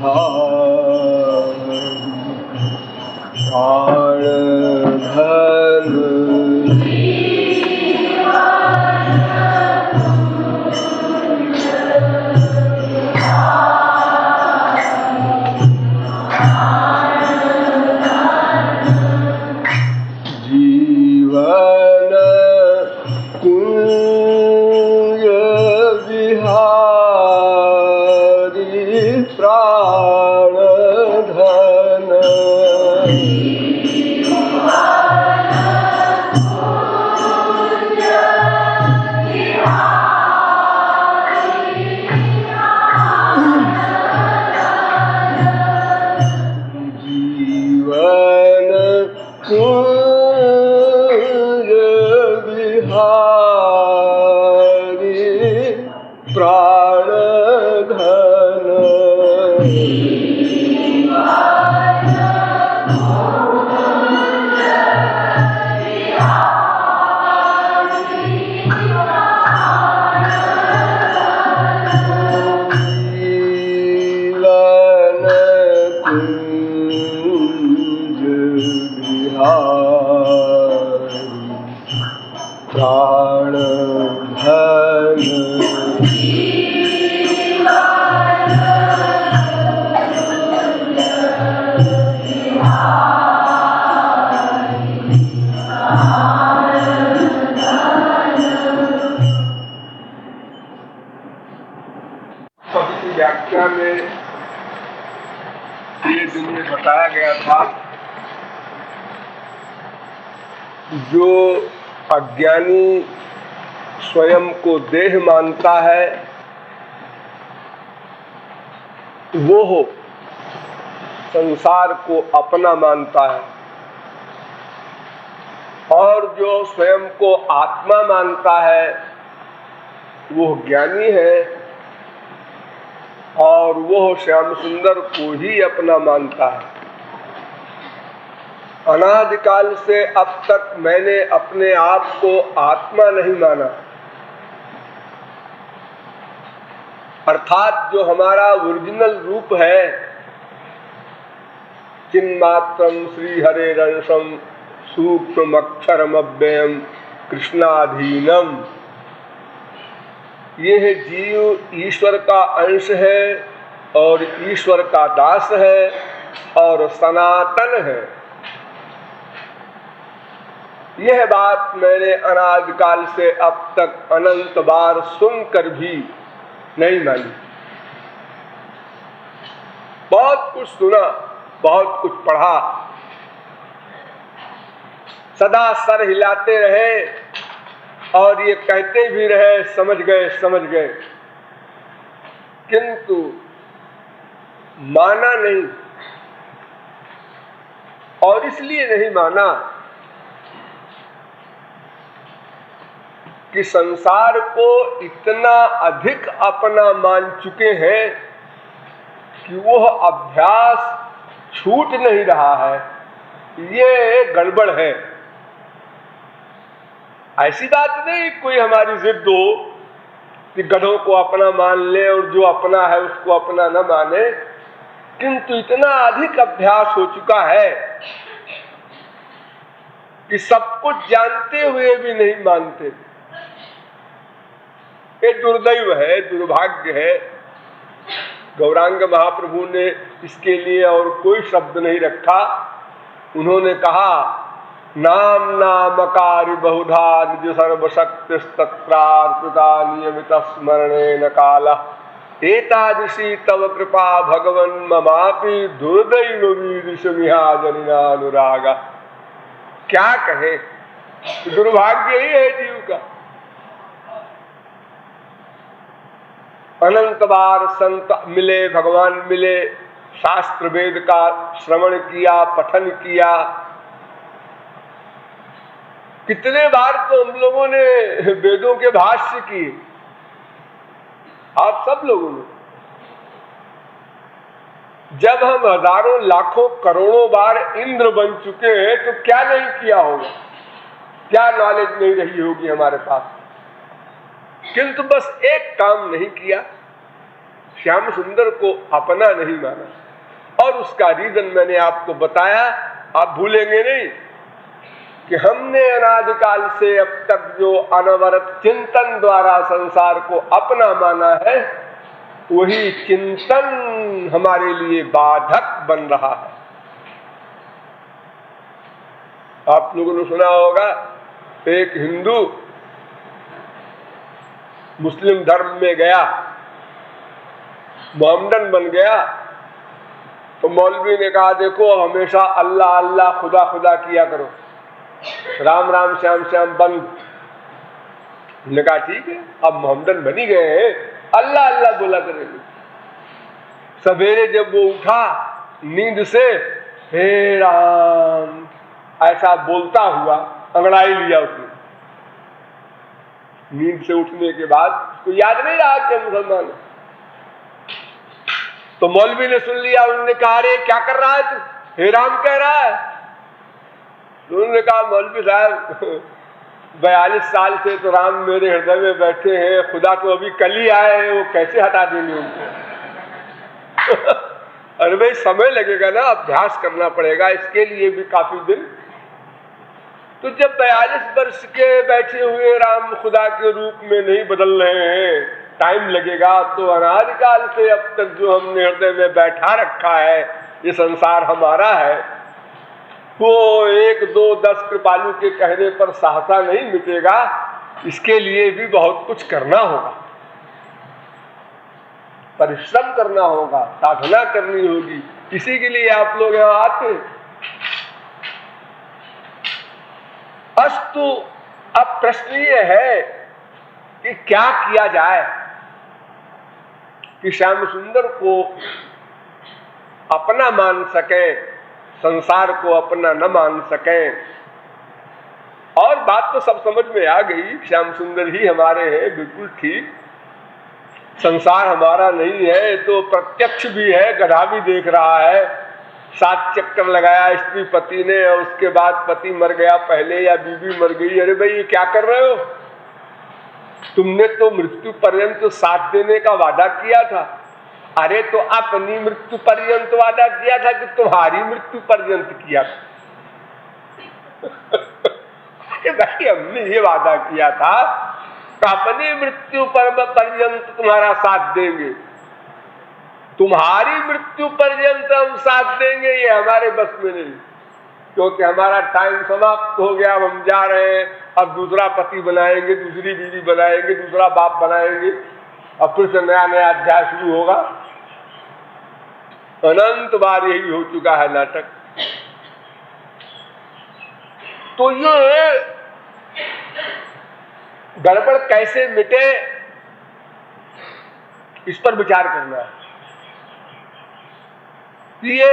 प्राण धन जीवन कुंज विहारी प्राण धन जीवन कुंज विहारी प्राण धन जीवन कुंज विहारी प्राण धन कवि की व्याख्या में ये जिन्हें बताया गया था, जो अज्ञानी स्वयं को देह मानता है वो संसार को अपना मानता है, और जो स्वयं को आत्मा मानता है वो ज्ञानी है, और वो श्याम सुंदर को ही अपना मानता है। अनादिकाल से अब तक मैंने अपने आप को आत्मा नहीं माना, अर्थात जो हमारा ओरिजिनल रूप है, चिन्मात्रम श्री हरे रंशम सूक्ष्म अक्षरम अव्ययम कृष्णाधीनम, यह जीव ईश्वर का अंश है और ईश्वर का दास है और सनातन है। यह बात मैंने अनादिकाल से अब तक अनंत बार सुनकर भी नहीं मानी। बहुत कुछ सुना, बहुत कुछ पढ़ा, सदा सर हिलाते रहे और ये कहते भी रहे समझ गए समझ गए, किंतु माना नहीं। और इसलिए नहीं माना कि संसार को इतना अधिक अपना मान चुके हैं कि वह अभ्यास छूट नहीं रहा है। ये गड़बड़ है। ऐसी बात नहीं कोई हमारी जिद हो कि गधों को अपना मान ले और जो अपना है उसको अपना न माने, किंतु इतना अधिक अभ्यास हो चुका है कि सब कुछ जानते हुए भी नहीं मानते। ये दुर्दैव है, दुर्भाग्य है। गौरांग महाप्रभु ने इसके लिए और कोई शब्द नहीं रखा। उन्होंने कहा नाम नामकारी बहुधा निज सर्वशक्तिस्तत्रार्पिता नियमित स्मरणेन कालः एतादृशी तव कृपा भगवन् ममापि दुर्दैव वीदृशमिहाजनिनानुरागा। क्या कहे, दुर्भाग्य ही है जीव का। अनंत बार संत मिले, भगवान मिले, शास्त्र वेद का श्रवण किया, पठन किया। कितने बार तो हम लोगों ने वेदों के भाष्य किए, आप सब लोगों ने। जब हम हजारों लाखों करोड़ों बार इंद्र बन चुके हैं तो क्या नहीं किया होगा, क्या नॉलेज नहीं रही होगी हमारे पास। किंतु बस एक काम नहीं किया, श्याम सुंदर को अपना नहीं माना। और उसका रीजन मैंने आपको बताया, आप भूलेंगे नहीं कि हमने अनादिकाल से अब तक जो अनवरत चिंतन द्वारा संसार को अपना माना है, वही चिंतन हमारे लिए बाधक बन रहा है। आप लोगों ने सुना होगा, एक हिंदू मुस्लिम धर्म में गया, मोहम्मदन बन गया, तो मौलवी ने कहा देखो हमेशा अल्लाह अल्लाह खुदा खुदा किया करो, राम राम श्याम श्याम बंद। ने कहा ठीक है, अब मोहम्मदन बनी गए हैं, अल्लाह अल्लाह बोला करेंगे। सवेरे जब वो उठा नींद से, हे राम ऐसा बोलता हुआ अंगड़ाई लिया उसने। नींद से उठने के बाद उसको याद नहीं रहा कि मुसलमान है। तो मौलवी ने सुन लिया, उन्होंने कहा अरे क्या कर रहा है तू, हे राम कह रहा है। तो उन्होंने कहा मौलवी साहब 42 साल से तो राम मेरे हृदय में बैठे हैं, खुदा तो अभी कल ही आए हैं, वो कैसे हटा देंगे उनको। अरे भाई समय लगेगा ना, अभ्यास करना पड़ेगा, इसके लिए भी काफी दिन। तो जब 42 वर्ष के बैठे हुए राम खुदा के रूप में नहीं बदल रहे हैं, टाइम लगेगा। तो अनादिकाल से अब तक जो हमने हृदय में बैठा रखा है, ये संसार हमारा है, वो 1 2 10 कृपालु के कहने पर सहसा नहीं मिटेगा। इसके लिए भी बहुत कुछ करना होगा, परिश्रम करना होगा, साधना करनी होगी। इसी के लिए आप लोग यहाँ आते हैं। अस्तु, अब प्रश्न ये है कि क्या किया जाए कि श्याम सुंदर को अपना मान सके, संसार को अपना न मान सके। और बात तो सब समझ में आ गई, श्याम सुंदर ही हमारे हैं, बिल्कुल ठीक। संसार हमारा नहीं है तो प्रत्यक्ष भी है, गधा भी देख रहा है। 7 चक्कर लगाया स्त्री पति ने, और उसके बाद पति मर गया पहले या बीवी मर गई। अरे भाई ये क्या कर रहे हो, तुमने तो मृत्यु पर्यंत साथ देने का वादा किया था। अरे तो अपनी मृत्यु पर्यंत वादा किया था कि तुम्हारी मृत्यु पर्यंत किया था। भाई हमने ये वादा किया था अपनी मृत्यु पर्यंत तुम्हारा साथ देंगे, तुम्हारी मृत्यु पर्यंत हम साथ देंगे, ये हमारे बस में नहीं। क्योंकि हमारा टाइम समाप्त हो गया, अब हम जा रहे हैं, अब दूसरा पति बनाएंगे, दूसरी बीवी बनाएंगे, दूसरा बाप बनाएंगे, अब फिर से नया नया अध्याय शुरू होगा। अनंत बार यही हो चुका है नाटक। तो ये गड़बड़ कैसे मिटे, इस पर विचार करना है। ये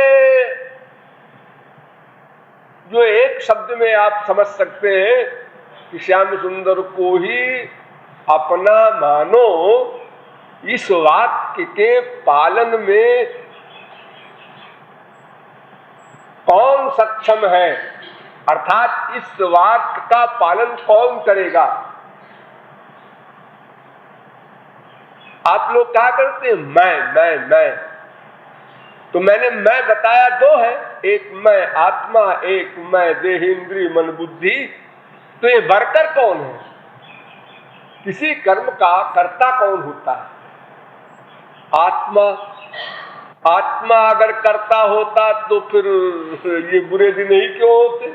जो एक शब्द में आप समझ सकते हैं कि श्याम सुंदर को ही अपना मानो, इस वाक्य के पालन में कौन सक्षम है, अर्थात इस वाक्य का पालन कौन करेगा। आप लोग क्या करते हैं, मैं, तो मैंने मैं बताया 2 है, एक मैं आत्मा, एक मैं देह इंद्रिय मन बुद्धि। तो ये वर्कर कौन है, किसी कर्म का कर्ता कौन होता है, आत्मा। आत्मा अगर कर्ता होता तो फिर ये बुरे दिन ही क्यों होते।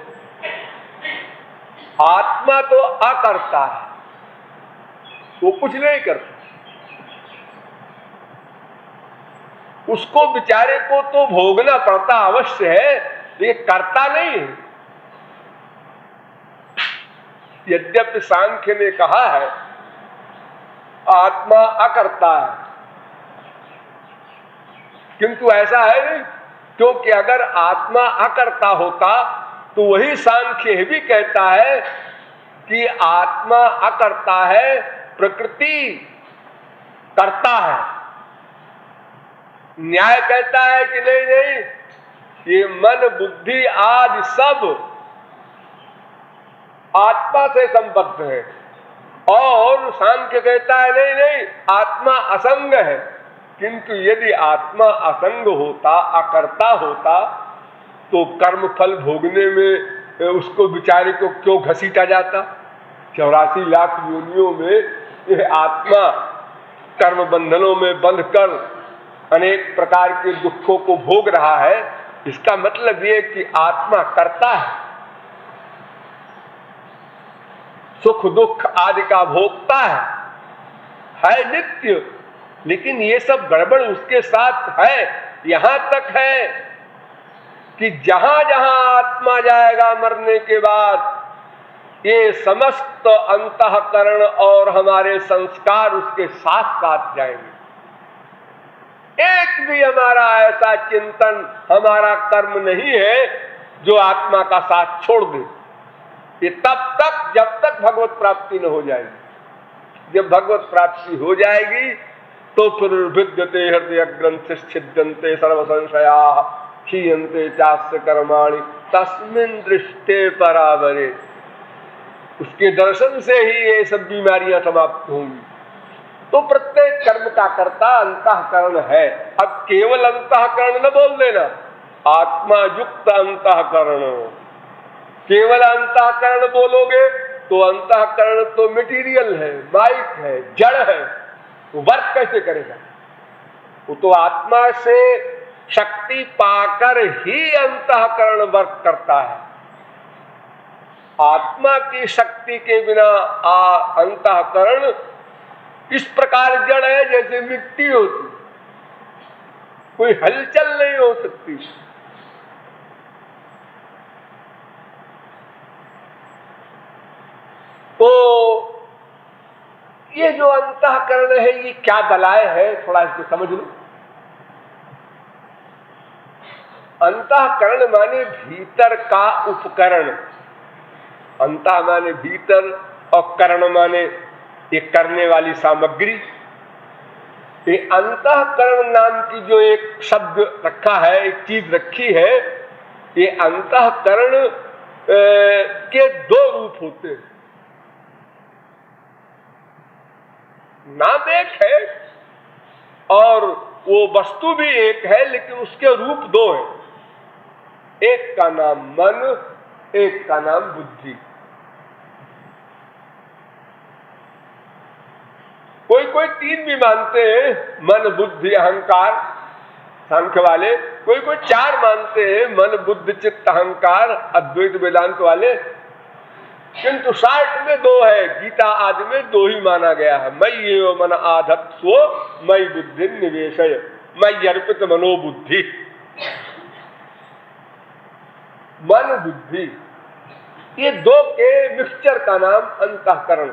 आत्मा तो अकर्ता है, वो कुछ नहीं करता, उसको बेचारे को तो भोगना पड़ता अवश्य है, लेकिन करता नहीं है। यद्यपि सांख्य ने कहा है आत्मा अकर्ता है, किंतु ऐसा है नहीं, क्योंकि अगर आत्मा अकर्ता होता तो वही सांख्य भी कहता है कि आत्मा अकर्ता है, प्रकृति करता है। न्याय कहता है कि नहीं नहीं, ये मन बुद्धि आदि सब आत्मा से संबद्ध है। और सांख्य कहता है नहीं नहीं, आत्मा असंग है, किंतु यदि आत्मा असंग होता, अकर्ता होता, तो कर्म फल भोगने में उसको बेचारे को क्यों घसीटा जाता? 84 लाख योनियों में यह आत्मा कर्म बंधनों में बंधकर अनेक प्रकार के दुखों को भोग रहा है। इसका मतलब यह कि आत्मा करता सुख दुख आदि का भोगता है नित्य। लेकिन ये सब गड़बड़ उसके साथ है। यहां तक है कि जहां जहां आत्मा जाएगा मरने के बाद, ये समस्त अंतःकरण और हमारे संस्कार उसके साथ साथ जाएंगे। एक भी हमारा ऐसा चिंतन, हमारा कर्म नहीं है जो आत्मा का साथ छोड़ दे। ये तब तक जब तक भगवत प्राप्ति न हो जाएगी। जब भगवत प्राप्ति हो जाएगी तो फिर विद्यते हृदय ग्रंथि छिद्यन्ते सर्व संशया क्षीयन्ते चास्य कर्माणि तस्मिन् दृष्टे परावरे। उसके दर्शन से ही ये सब बीमारियां समाप्त होंगी। तो प्रत्येक कर्म का कर्ता अंतःकरण है। अब केवल अंतःकरण न बोल देना, आत्मा युक्त अंतःकरण। केवल अंतःकरण बोलोगे तो अंतःकरण तो मटेरियल है, माइक है, जड़ है, वो वर्क कैसे करेगा? वो तो आत्मा से शक्ति पाकर ही अंतःकरण वर्क करता है। आत्मा की शक्ति के बिना अंतःकरण इस प्रकार जड़ है जैसे मिट्टी होती, कोई हलचल नहीं हो सकती। तो ये जो अंतःकरण है, ये क्या बलाय है, थोड़ा इसको समझ लो। अंतःकरण माने भीतर का उपकरण। अंतः माने भीतर और करण माने ये करने वाली सामग्री। ये अंतःकरण नाम की जो एक शब्द रखा है, एक चीज रखी है, ये अंतःकरण के दो रूप होते हैं। नाम एक है और वो वस्तु भी एक है, लेकिन उसके रूप दो हैं। एक का नाम मन, एक का नाम बुद्धि। कोई कोई तीन भी मानते हैं, मन बुद्धि अहंकार, सांख्य वाले। कोई कोई चार मानते हैं, मन बुद्धि चित्त अहंकार, अद्वैत वेदांत वाले। किंतु शास्त्र में दो है, गीता आदि में दो ही माना गया है। मयि एव मन आधत्स्व मयि बुद्धि निवेशय, मयि अर्पित मनोबुद्धि। मन बुद्धि ये दो के मिक्सचर का नाम अंतःकरण।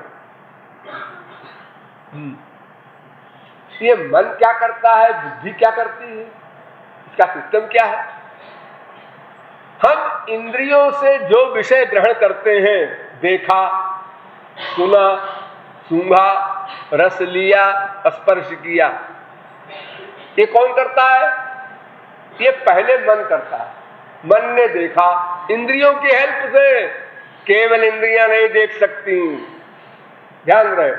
ये मन क्या करता है, बुद्धि क्या करती है, इसका सिस्टम क्या है? हम इंद्रियों से जो विषय ग्रहण करते हैं, देखा, सुना, सूंघा, रस लिया, स्पर्श किया, ये कौन करता है? ये पहले मन करता है। मन ने देखा, इंद्रियों की हेल्प से। केवल इंद्रियां नहीं देख सकती, ध्यान रहे।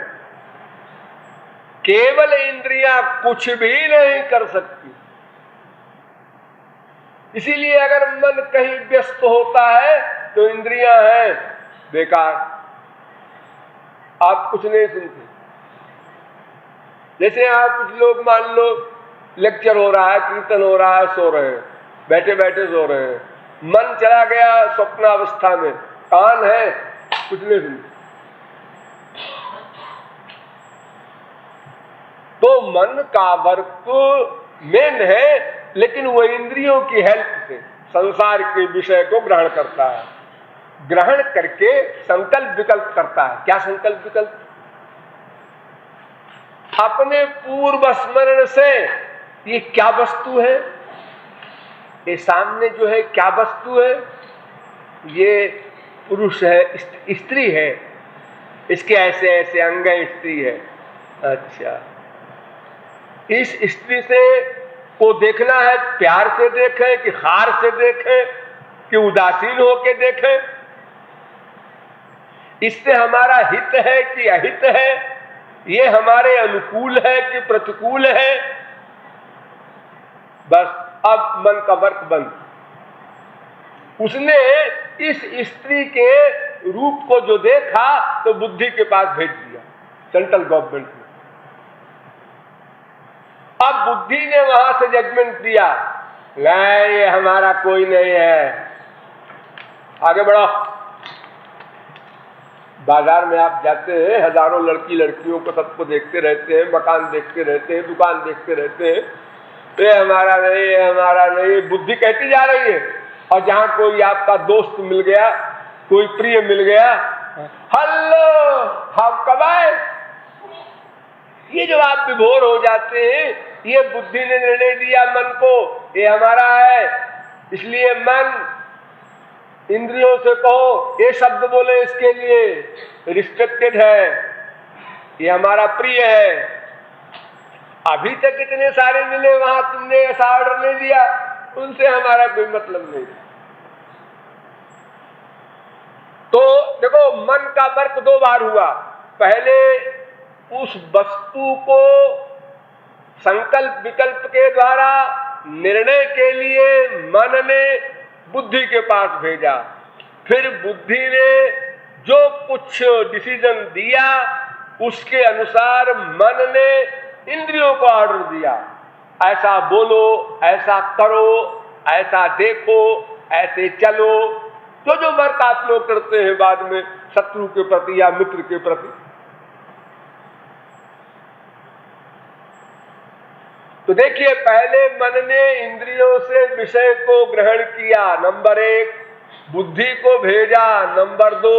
केवल इंद्रियां कुछ भी नहीं कर सकती। इसीलिए अगर मन कहीं व्यस्त होता है तो इंद्रियां हैं बेकार, आप कुछ नहीं सुनते। जैसे आप कुछ लोग मान लो लेक्चर हो रहा है, कीर्तन हो रहा है, सो रहे हैं, बैठे बैठे सो रहे हैं, मन चला गया स्वप्नावस्था में, कान है, कुछ नहीं सुनते। तो मन का वर्क मेन है, लेकिन वो इंद्रियों की हेल्प से संसार के विषय को ग्रहण करता है। ग्रहण करके संकल्प विकल्प करता है। क्या संकल्प विकल्प? अपने पूर्व स्मरण से ये क्या वस्तु है, ये सामने जो है क्या वस्तु है, ये पुरुष है, स्त्री है, इसके ऐसे ऐसे अंग स्त्री है। अच्छा, इस स्त्री से को देखना है, प्यार से देखें कि हार से देखें कि उदासीन होकर देखें, इससे हमारा हित है कि अहित है, ये हमारे अनुकूल है कि प्रतिकूल है, बस अब मन का वर्क बंद। उसने इस स्त्री के रूप को जो देखा तो बुद्धि के पास भेज दिया सेंट्रल गवर्नमेंट ने। अब बुद्धि ने वहां से जजमेंट दिया, नहीं ये हमारा कोई नहीं है, आगे बढ़ो। बाजार में आप जाते हैं, हजारों लड़की लड़कियों को सबको देखते रहते हैं, मकान देखते रहते हैं, दुकान देखते रहते हैं, ये हमारा नहीं, ये हमारा नहीं, बुद्धि कहती जा रही है। और जहां कोई आपका दोस्त मिल गया, कोई प्रिय मिल गया, हल्लो हम कब आए, ये जब आप विभोर हो जाते हैं, ये बुद्धि ने निर्णय दिया मन को ये हमारा है, इसलिए मन इंद्रियों से कहो, ये शब्द बोले इसके लिए रिस्ट्रिक्टेड है, ये हमारा प्रिय है। अभी तक इतने सारे मिले, वहां तुमने ऐसा ऑर्डर नहीं दिया, उनसे हमारा कोई मतलब नहीं। तो देखो मन का वर्क दो बार हुआ। पहले उस वस्तु को संकल्प विकल्प के द्वारा निर्णय के लिए मन ने बुद्धि के पास भेजा, फिर बुद्धि ने जो कुछ डिसीजन दिया उसके अनुसार मन ने इंद्रियों को ऑर्डर दिया, ऐसा बोलो, ऐसा करो, ऐसा देखो, ऐसे चलो, जो वर्क आप लोग करते हैं बाद में शत्रु के प्रति या मित्र के प्रति। तो देखिए, पहले मन ने इंद्रियों से विषय को ग्रहण किया, नंबर 1, बुद्धि को भेजा, नंबर 2,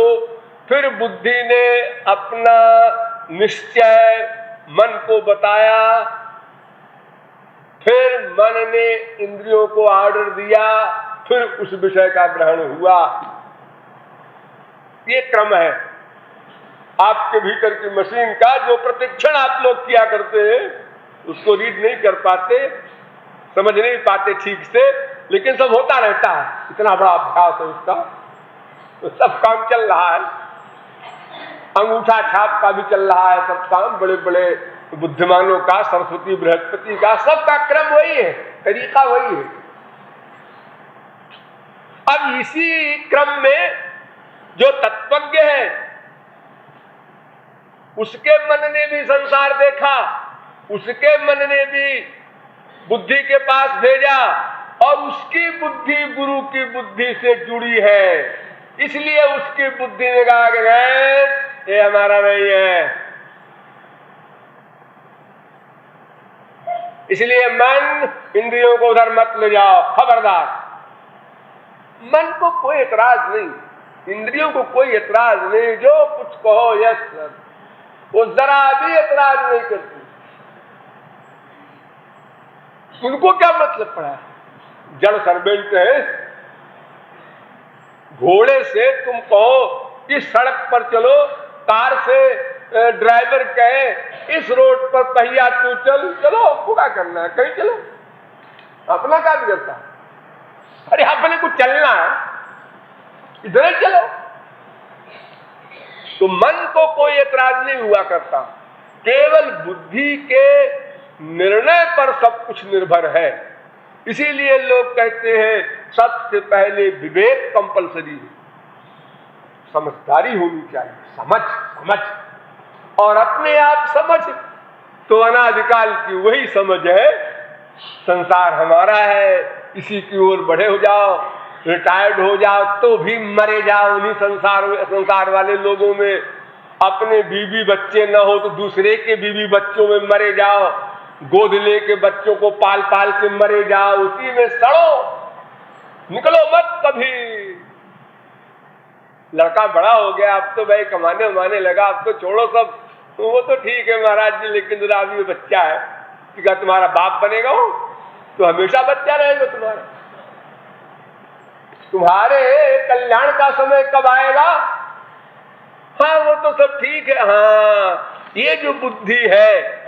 फिर बुद्धि ने अपना निश्चय मन को बताया, फिर मन ने इंद्रियों को ऑर्डर दिया, फिर उस विषय का ग्रहण हुआ। ये क्रम है आपके भीतर की मशीन का, जो प्रतिक्षण आप लोग किया करते हैं, उसको रीड नहीं कर पाते, समझ नहीं पाते ठीक से, लेकिन सब होता रहता है, इतना बड़ा अभ्यास है उसका, तो सब काम चल रहा है, अंगूठा छाप का भी चल रहा है, सब काम बड़े बड़े बुद्धिमानों का, सरस्वती बृहस्पति का, सबका क्रम वही है, तरीका वही है। अब इसी क्रम में जो तत्वज्ञ है उसके मन ने भी संसार देखा, उसके मन ने भी बुद्धि के पास भेजा, और उसकी बुद्धि गुरु की बुद्धि से जुड़ी है, इसलिए उसकी बुद्धि ने कहा कि ये हमारा नहीं है। इसलिए मन इंद्रियों को उधर मत ले जाओ, खबरदार। मन को कोई एतराज नहीं, इंद्रियों को कोई एतराज नहीं, जो कुछ कहो यस सर, वो जरा भी एतराज नहीं करती। उनको क्या मतलब पड़ा, जड़ सर्वेंट है। घोड़े से तुम कहो कि सड़क पर चलो, कार से ड्राइवर कहे इस रोड पर पहिया तू चल, चलो, आपको क्या करना है, कहीं चलो, अपना क्या बिगड़ता है, अरे अपने को चलना है, इधर चलो। तो मन को कोई एतराज नहीं हुआ करता, केवल बुद्धि के निर्णय पर सब कुछ निर्भर है। इसीलिए लोग कहते हैं सबसे पहले विवेक कंपलसरी है, समझदारी होनी चाहिए, समझ और अपने आप समझ तो अनादिकाल की वही समझ है, संसार हमारा है, इसी की ओर बढ़े हो जाओ, रिटायर्ड हो जाओ तो भी मरे जाओ उन्हीं संसार वाले लोगों में, अपने बीवी बच्चे न हो तो दूसरे के बीवी बच्चों में मरे जाओ, गोद लेके बच्चों को पाल पाल के मरे जाओ, उसी में सड़ो, निकलो मत कभी। लड़का बड़ा हो गया, अब तो भाई कमाने उमाने लगा, अब तो छोड़ो सब, तो वो तो ठीक है महाराज जी, लेकिन जरा अभी बच्चा है, क्या तुम्हारा बाप बनेगा हो तो हमेशा बच्चा रहेगा तुम्हारा। तुम्हारे कल्याण का समय कब आएगा, हाँ वो तो सब ठीक है, हाँ ये जो बुद्धि है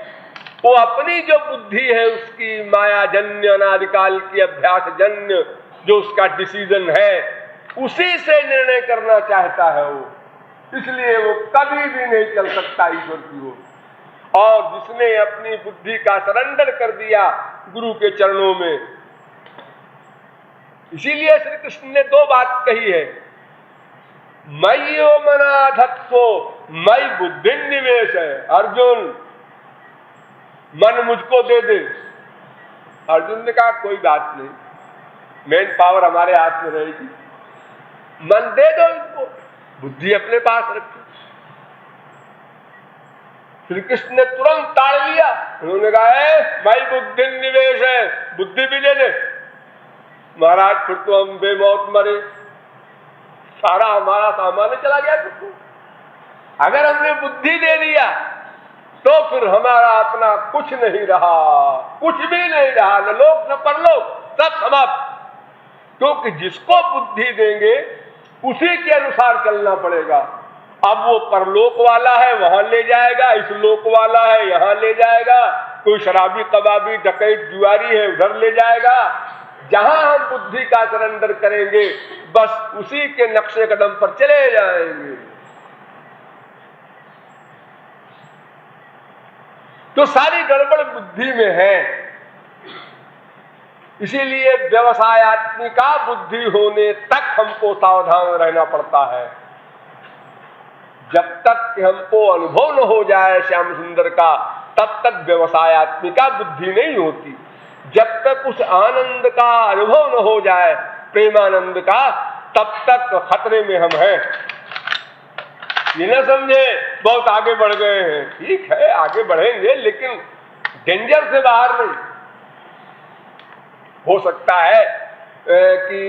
वो अपनी जो बुद्धि है उसकी माया जन्य अनादिकाल की अभ्यास जन्य जो उसका डिसीजन है उसी से निर्णय करना चाहता है वो, इसलिए वो कभी भी नहीं चल सकता ईश्वर की ओर। और जिसने अपनी बुद्धि का सरेंडर कर दिया गुरु के चरणों में, इसीलिए श्री कृष्ण ने दो बात कही है, मय्यो मना धत्सो मई बुद्धि निवेश है। अर्जुन मन मुझको दे दे। अर्जुन ने कहा कोई बात नहीं, मेन पावर हमारे हाथ में रहेगी, मन दे दो इसको, बुद्धि अपने पास रखो। श्री कृष्ण ने तुरंत टाल लिया। उन्होंने कहा मई बुद्धि निवेश है, बुद्धि भी दे दे। महाराज फिर तो हम बेमौत मरे, सारा हमारा सामान चला गया। तो अगर हमने बुद्धि दे दिया तो फिर हमारा अपना कुछ नहीं रहा, कुछ भी नहीं रहा, न लोक न परलोक, सब समाप्त। क्योंकि जिसको बुद्धि देंगे उसी के अनुसार चलना पड़ेगा। अब वो परलोक वाला है वहां ले जाएगा, इस लोक वाला है यहां ले जाएगा, कोई शराबी कबाबी डकैत जुआरी है उधर ले जाएगा। जहां हम बुद्धि का सरेंडर करेंगे बस उसी के नक्शे कदम पर चले जाएंगे। तो सारी गड़बड़ बुद्धि में है। इसीलिए व्यवसायत्मिका बुद्धि होने तक हमको सावधान रहना पड़ता है। जब तक हमको अनुभव न हो जाए श्याम सुंदर का, तब तक व्यवसायत्मिका बुद्धि नहीं होती। जब तक उस आनंद का अनुभव न हो जाए, प्रेमानंद का, तब तक खतरे में हम हैं। ये न समझे बहुत आगे बढ़ गए हैं, ठीक है आगे बढ़ेंगे लेकिन डेंजर से बाहर नहीं। हो सकता है कि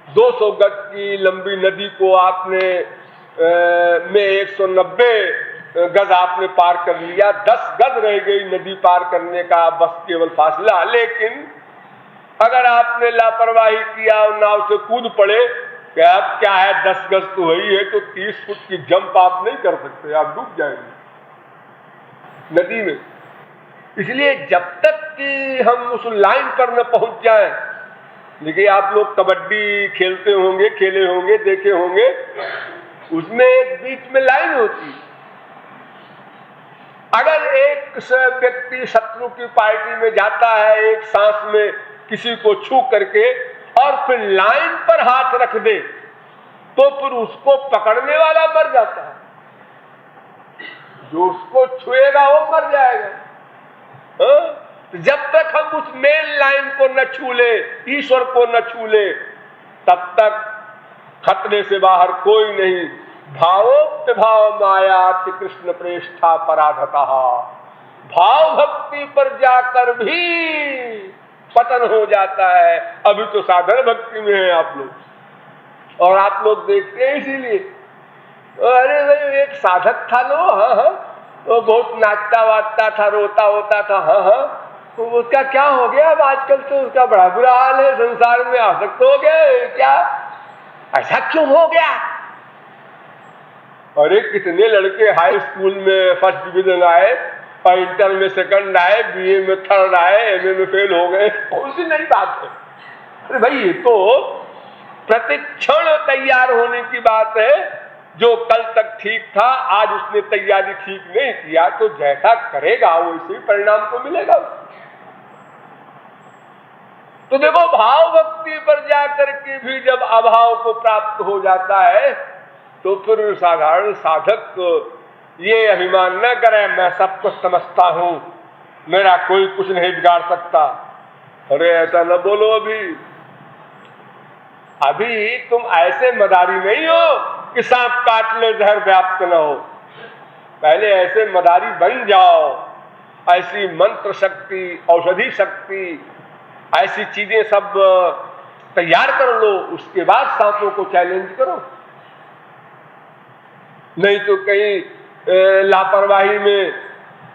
200 गज की लंबी नदी को आपने में 190 गज आपने पार कर लिया, 10 गज रह गई नदी पार करने का बस केवल फासला। लेकिन अगर आपने लापरवाही किया और नाव से कूद पड़े, अब क्या है 10 गज तो वही है, तो 30 फुट की जंप आप नहीं कर सकते, आप डूब जाएंगे नदी में। इसलिए जब तक कि हम उस लाइन पर न पहुंच जाएं, देखिए आप लोग कबड्डी खेलते होंगे, खेले होंगे, देखे होंगे, उसमें एक बीच में लाइन होती। अगर एक व्यक्ति शत्रु की पार्टी में जाता है एक सांस में किसी को छू करके और फिर लाइन पर हाथ रख दे, तो फिर उसको पकड़ने वाला मर जाता है, जो उसको छुएगा वो मर जाएगा। जब तक हम उस मेन लाइन को न छू ले, ईश्वर को न छू ले, तब तक खतरे से बाहर कोई नहीं। भावोप्यभाव मायाति कृष्ण प्रेष्ठा पराधता। भाव भक्ति पर जाकर भी पतन हो जाता है। अभी तो साधन भक्ति में है आप लोग, और आप लोग देखते हैं इसीलिए, अरे भाई एक साधक था लो, हाँ, वो बहुत नाचता वाचता था, रोता होता था, हाँ, तो उसका क्या हो गया? अब आजकल तो उसका बड़ा बुरा हाल है, संसार में आसक्त हो गया, क्या ऐसा क्यों हो गया? अरे कितने लड़के हाई स्कूल में फर्स्ट डिवीजन आए और इंटर में सेकंड आए, बीए में थर्ड आए, एमए में फेल हो गए, कौन सी नई बात है? अरे भाई ये तो प्रतिक्षण तैयार होने की बात है। जो कल तक ठीक था, आज उसने तैयारी ठीक नहीं किया, तो जैसा करेगा वैसे परिणाम को मिलेगा। तो देखो भाव भक्ति पर जाकर के भी जब अभाव को प्राप्त हो जाता है, तो फिर साधारण साधक ये अभिमान न करे मैं सब कुछ समझता हूं, मेरा कोई कुछ नहीं बिगाड़ सकता। अरे ऐसा न बोलो, अभी तुम ऐसे मदारी नहीं हो कि सांप काट ले जहर व्याप्त न हो। पहले ऐसे मदारी बन जाओ, ऐसी मंत्र शक्ति, औषधि शक्ति, ऐसी चीजें सब तैयार कर लो, उसके बाद सांपों को चैलेंज करो। नहीं तो कहीं लापरवाही में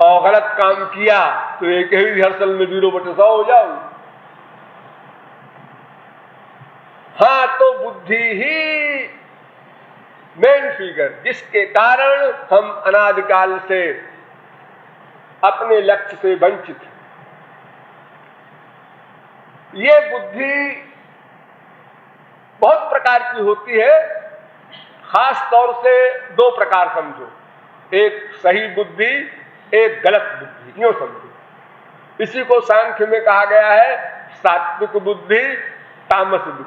और गलत काम किया तो एक ही रिहर्सल में 0/100 हो जाओ। हाँ, तो बुद्धि ही मेन फिगर, जिसके कारण हम अनादिकाल से अपने लक्ष्य से वंचित हैं। ये बुद्धि बहुत प्रकार की होती है, खास तौर से 2 प्रकार समझो, एक सही बुद्धि, एक गलत बुद्धि, यूं समझो। इसी को सांख्य में कहा गया है सात्विक बुद्धि तामस बुद्धि।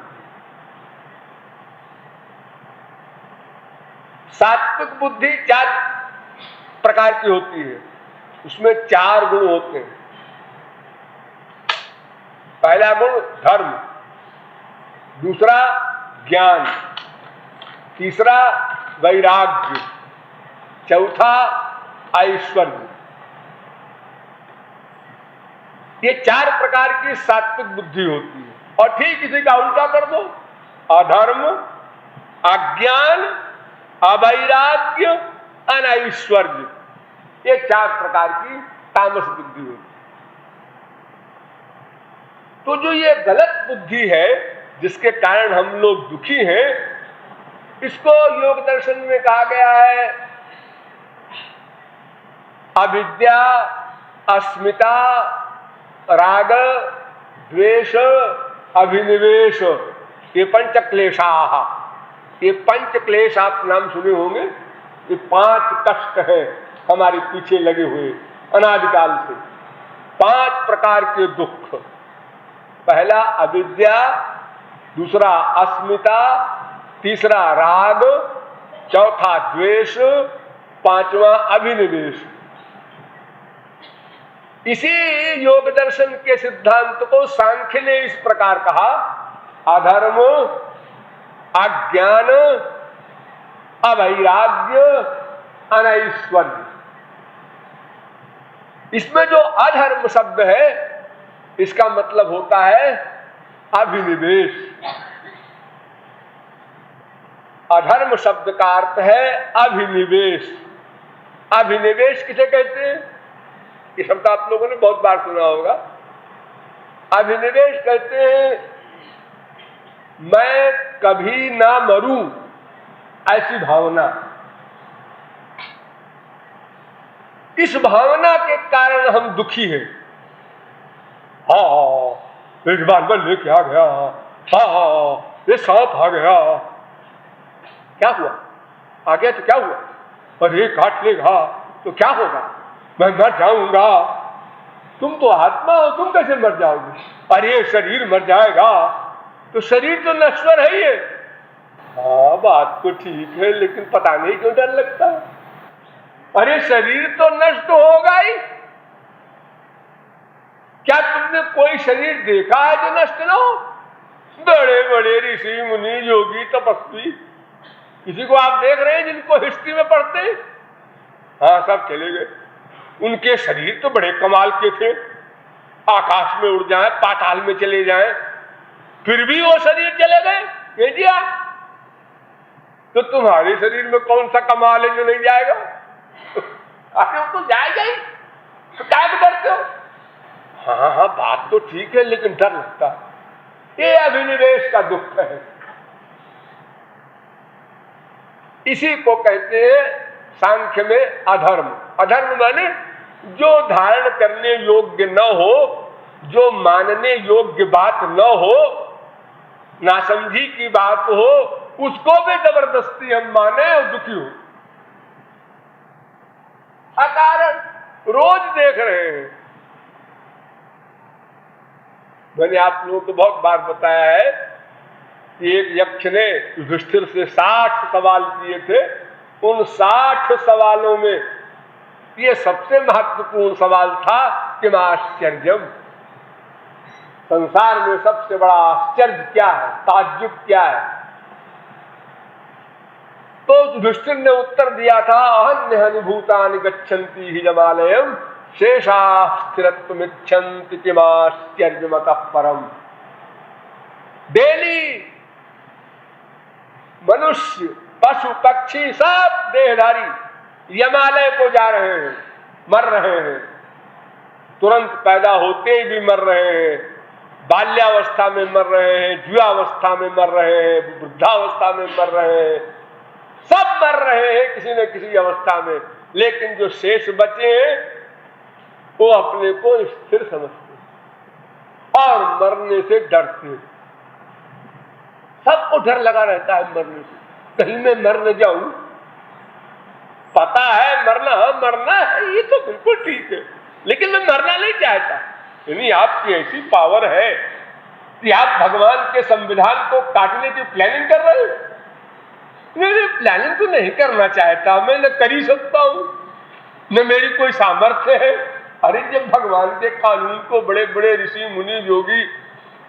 सात्विक बुद्धि 4 प्रकार की होती है, उसमें 4 गुण होते हैं। पहला गुण धर्म, दूसरा ज्ञान, तीसरा वैराग्य, चौथा ऐश्वर्य। ये 4 प्रकार की सात्विक बुद्धि होती है। और ठीक इसी का उल्टा कर दो, अधर्म, अज्ञान, अवैराग्य, अनैश्वर्य, ये 4 प्रकार की तामस बुद्धि होती है। तो जो ये गलत बुद्धि है जिसके कारण हम लोग दुखी हैं, इसको योग दर्शन में कहा गया है अविद्या, अस्मिता, राग, द्वेष, अभिनिवेश, ये 5 क्लेशाः। ये 5 क्लेश आप नाम सुने होंगे। ये 5 कष्ट हैं हमारे पीछे लगे हुए अनादिकाल से, 5 प्रकार के दुख। पहला अविद्या, दूसरा अस्मिता, तीसरा राग, चौथा द्वेष, 5वां अभिनिवेश। इसी योग दर्शन के सिद्धांत को सांख्य ने इस प्रकार कहा, अधर्म, अज्ञान, अवैराग्य, अनैश्वर्य। इसमें जो अधर्म शब्द है इसका मतलब होता है अभिनिवेश। अधर्म शब्द का अर्थ है अभिनिवेश। अभिनिवेश किसे कहते हैं? ये शब्द आप लोगों ने बहुत बार सुना होगा। अभिनिवेश कहते हैं मैं कभी ना मरूं, ऐसी भावना। इस भावना के कारण हम दुखी हैं। हाँ, एक बार मैं लेके आ गया, हाँ ये सांप आ गया, क्या हुआ? आ गया तो क्या हुआ? अरे काट लेगा तो क्या होगा? मैं मर जाऊंगा। तुम तो आत्मा हो, तुम कैसे मर जाओगे? अरे शरीर मर जाएगा, तो शरीर तो नश्वर है ही है। हाँ बात तो ठीक है, लेकिन पता नहीं क्यों डर लगता है। अरे शरीर तो नष्ट होगा ही। क्या तुमने कोई शरीर देखा है जो नष्ट ना हो? बड़े बड़े ऋषि मुनि योगी तपस्वी, किसी को आप देख रहे हैं जिनको हिस्ट्री में पढ़ते हैं? हाँ सब चले गए। उनके शरीर तो बड़े कमाल के थे, आकाश में उड़ जाए, पाताल में चले जाए, फिर भी वो शरीर चले गए। कह दिया तो तुम्हारे शरीर में कौन सा कमाल है जो नहीं जाएगा? अरे वो तो जाएगा ही, तो क्या डरते हो? हाँ बात तो ठीक है, लेकिन डर लगता है। ये अभिनिवेश का दुख है। इसी को कहते हैं सांख्य में अधर्म। अधर्म माने जो धारण करने योग्य न हो, जो मानने योग्य बात न हो, नासमझी की बात हो, उसको भी जबरदस्ती हम माने और दुखी हो। अकारण रोज देख रहे हैं। मैंने आप लोगों को बहुत बार बताया है कि एक यक्ष ने युधिष्ठिर से 60 सवाल किए थे। उन 60 सवालों में ये सबसे महत्वपूर्ण सवाल था कि आश्चर्यम, संसार में सबसे बड़ा आश्चर्य क्या है, ताज्जुब क्या है? तो युधिष्ठिर ने उत्तर दिया था, अहन्यनुभूतानि गच्छन्ति हि जमालयम् शेषा स्थिरत्वमिच्छन्ति किमाश्चर्यमतः परम। डेली मनुष्य, पशु, पक्षी सब देहधारी यमालय को जा रहे हैं, मर रहे हैं। तुरंत पैदा होते ही भी मर रहे हैं, बाल्यावस्था में मर रहे हैं, युवावस्था में मर रहे हैं, वृद्धावस्था में मर रहे हैं, सब मर रहे हैं किसी न किसी अवस्था में। लेकिन जो शेष बचे हैं वो अपने को स्थिर समझते और मरने से डरते। सबको डर लगा रहता है मरने से, कहीं मैं मर न जाऊं। पता है मरना है, ये तो बिल्कुल ठीक है, लेकिन मैं मरना नहीं चाहता। यानी आपकी ऐसी पावर है कि आप भगवान के संविधान को काटने की प्लानिंग कर रहे हैं? नहीं, प्लानिंग तो नहीं करना चाहता मैं, न कर ही सकता हूं, न मेरी कोई सामर्थ्य है। अरे जब भगवान के कानून को बड़े बड़े ऋषि मुनि योगी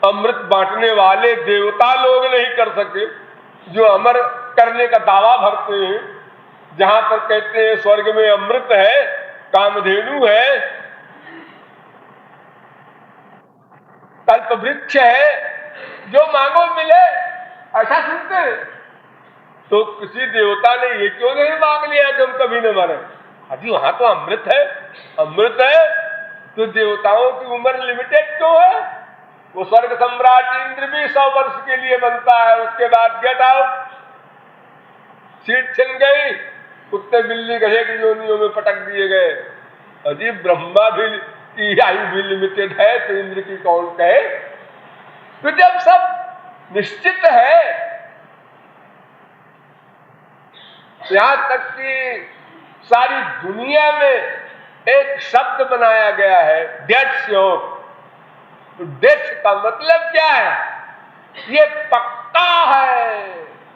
अमृत बांटने वाले देवता लोग नहीं कर सके, जो अमर करने का दावा भरते हैं, जहां पर कहते हैं स्वर्ग में अमृत है, कामधेनु है, कल्प वृक्ष है, जो मांगो मिले, ऐसा सुनते हैं। तो किसी देवता ने ये क्यों नहीं मांग लिया कि हम कभी न मरे? अजी वहां तो अमृत है, अमृत है, तो देवताओं की उम्र लिमिटेड क्यों है? वो स्वर्ग सम्राट इंद्र भी 100 वर्ष के लिए बनता है, उसके बाद गेट आउट, सीट छिन गई, कुत्ते बिल्ली गधे की योनियों में पटक दिए गए। अजीब, ब्रह्मा भी की आयु भी लिमिटेड है, तो इंद्र की कौन कहे? तो जब सब निश्चित है, यहां तक कि सारी दुनिया में एक शब्द बनाया गया है, डेथ श्योर। तो डेथ का मतलब क्या है? ये पक्का है,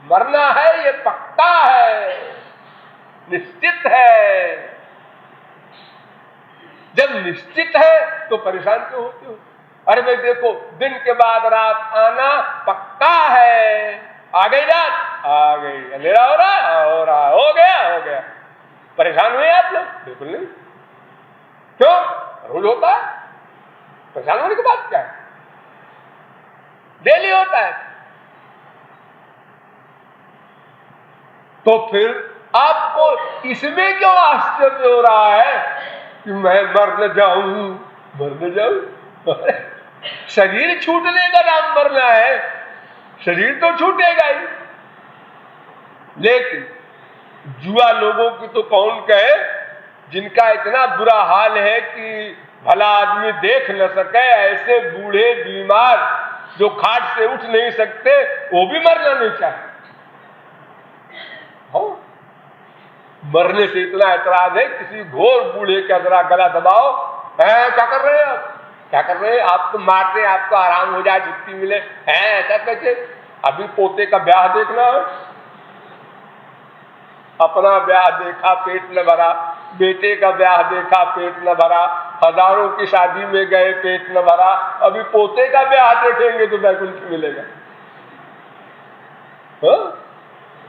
मरना है, ये पक्का है, निश्चित है। जब निश्चित है तो परेशान क्यों होते हो? अरे भाई देखो, दिन के बाद रात आना पक्का है, आ गई रात, आ गई, अंधेरा हो रहा, हो रहा, हो गया। परेशान हुए आप लोग? बिल्कुल नहीं। क्यों? रोज होता है, परेशान होने की बात क्या है? डेली होता है। तो फिर आपको इसमें क्यों आश्चर्य हो रहा है कि मैं मर न जाऊं? शरीर छूटने का नाम मरना है, शरीर तो छूटेगा ही। लेकिन जुआ लोगों की तो कौन कहे, जिनका इतना बुरा हाल है कि भला आदमी देख न सके, ऐसे बूढ़े बीमार जो खाट से उठ नहीं सकते, वो भी मरना नहीं चाहते। मरने से इतना ऐतराज है, किसी घोर बूढ़े का जरा गला दबाओ, क्या कर रहे हैं आप, क्या कर रहे हैं, आपको मारते हैं, आपको आराम हो जाए, छुट्टी मिले, हैं ऐसा कैसे? अभी पोते का ब्याह देखना है, अपना ब्याह देखा पेट न भरा, बेटे का ब्याह देखा पेट न भरा, हजारों की शादी में गए पेट न भरा, अभी पोते का ब्याह देखेंगे तो बैकुंठ मिलेगा।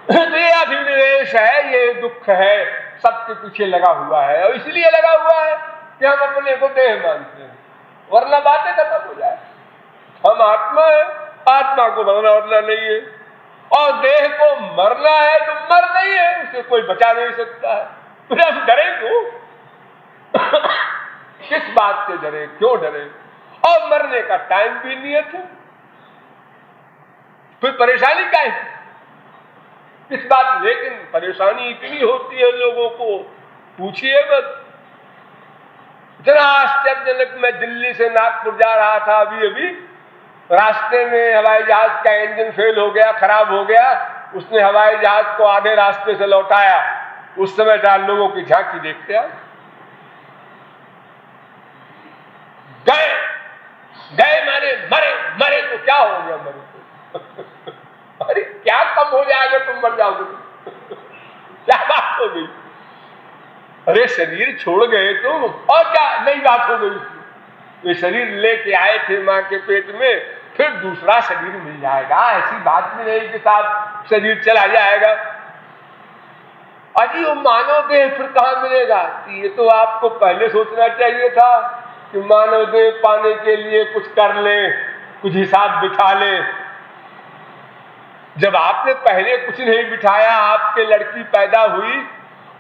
तो ये अभिनिवेश है, ये दुख है, सबके पीछे लगा हुआ है, और इसलिए लगा हुआ है कि हम अपने को देह मानते हैं, वरना बातें खत्म हो जाए। हम आत्मा है, आत्मा को मरना वरना नहीं है, और देह को मरना है तो मर नहीं है, उसे कोई बचा नहीं सकता है। फिर हम डरे क्यों? किस बात से डरे, क्यों डरे? और मरने का टाइम भी नियत है, फिर परेशानी क्या है? किस बात? लेकिन परेशानी इतनी होती है लोगों को, पूछिए मत। इतना आश्चर्यजनक, मैं दिल्ली से नागपुर जा रहा था अभी, रास्ते में हवाई जहाज का इंजन फेल हो गया, खराब हो गया, उसने हवाई जहाज को आधे रास्ते से लौटाया। उस समय 4 लोगों की झांकी देखते हैं, गए मरे तो क्या हो गया, मरे तो अरे क्या कम हो जाएगा, तुम मर जाओगे क्या बात हो गई? अरे शरीर छोड़ गए तुम, और क्या नई बात हो गई? ये शरीर लेके आए थे मां के पेट में, फिर दूसरा शरीर मिल जाएगा, ऐसी बात भी नहीं कि साथ शरीर चला जाएगा। अजी वो मानव देह फिर कहां मिलेगा? ये तो आपको पहले सोचना चाहिए था कि मानव देह पाने के लिए कुछ कर ले, कुछ हिसाब बिठा ले। जब आपने पहले कुछ नहीं बिठाया, आपके लड़की पैदा हुई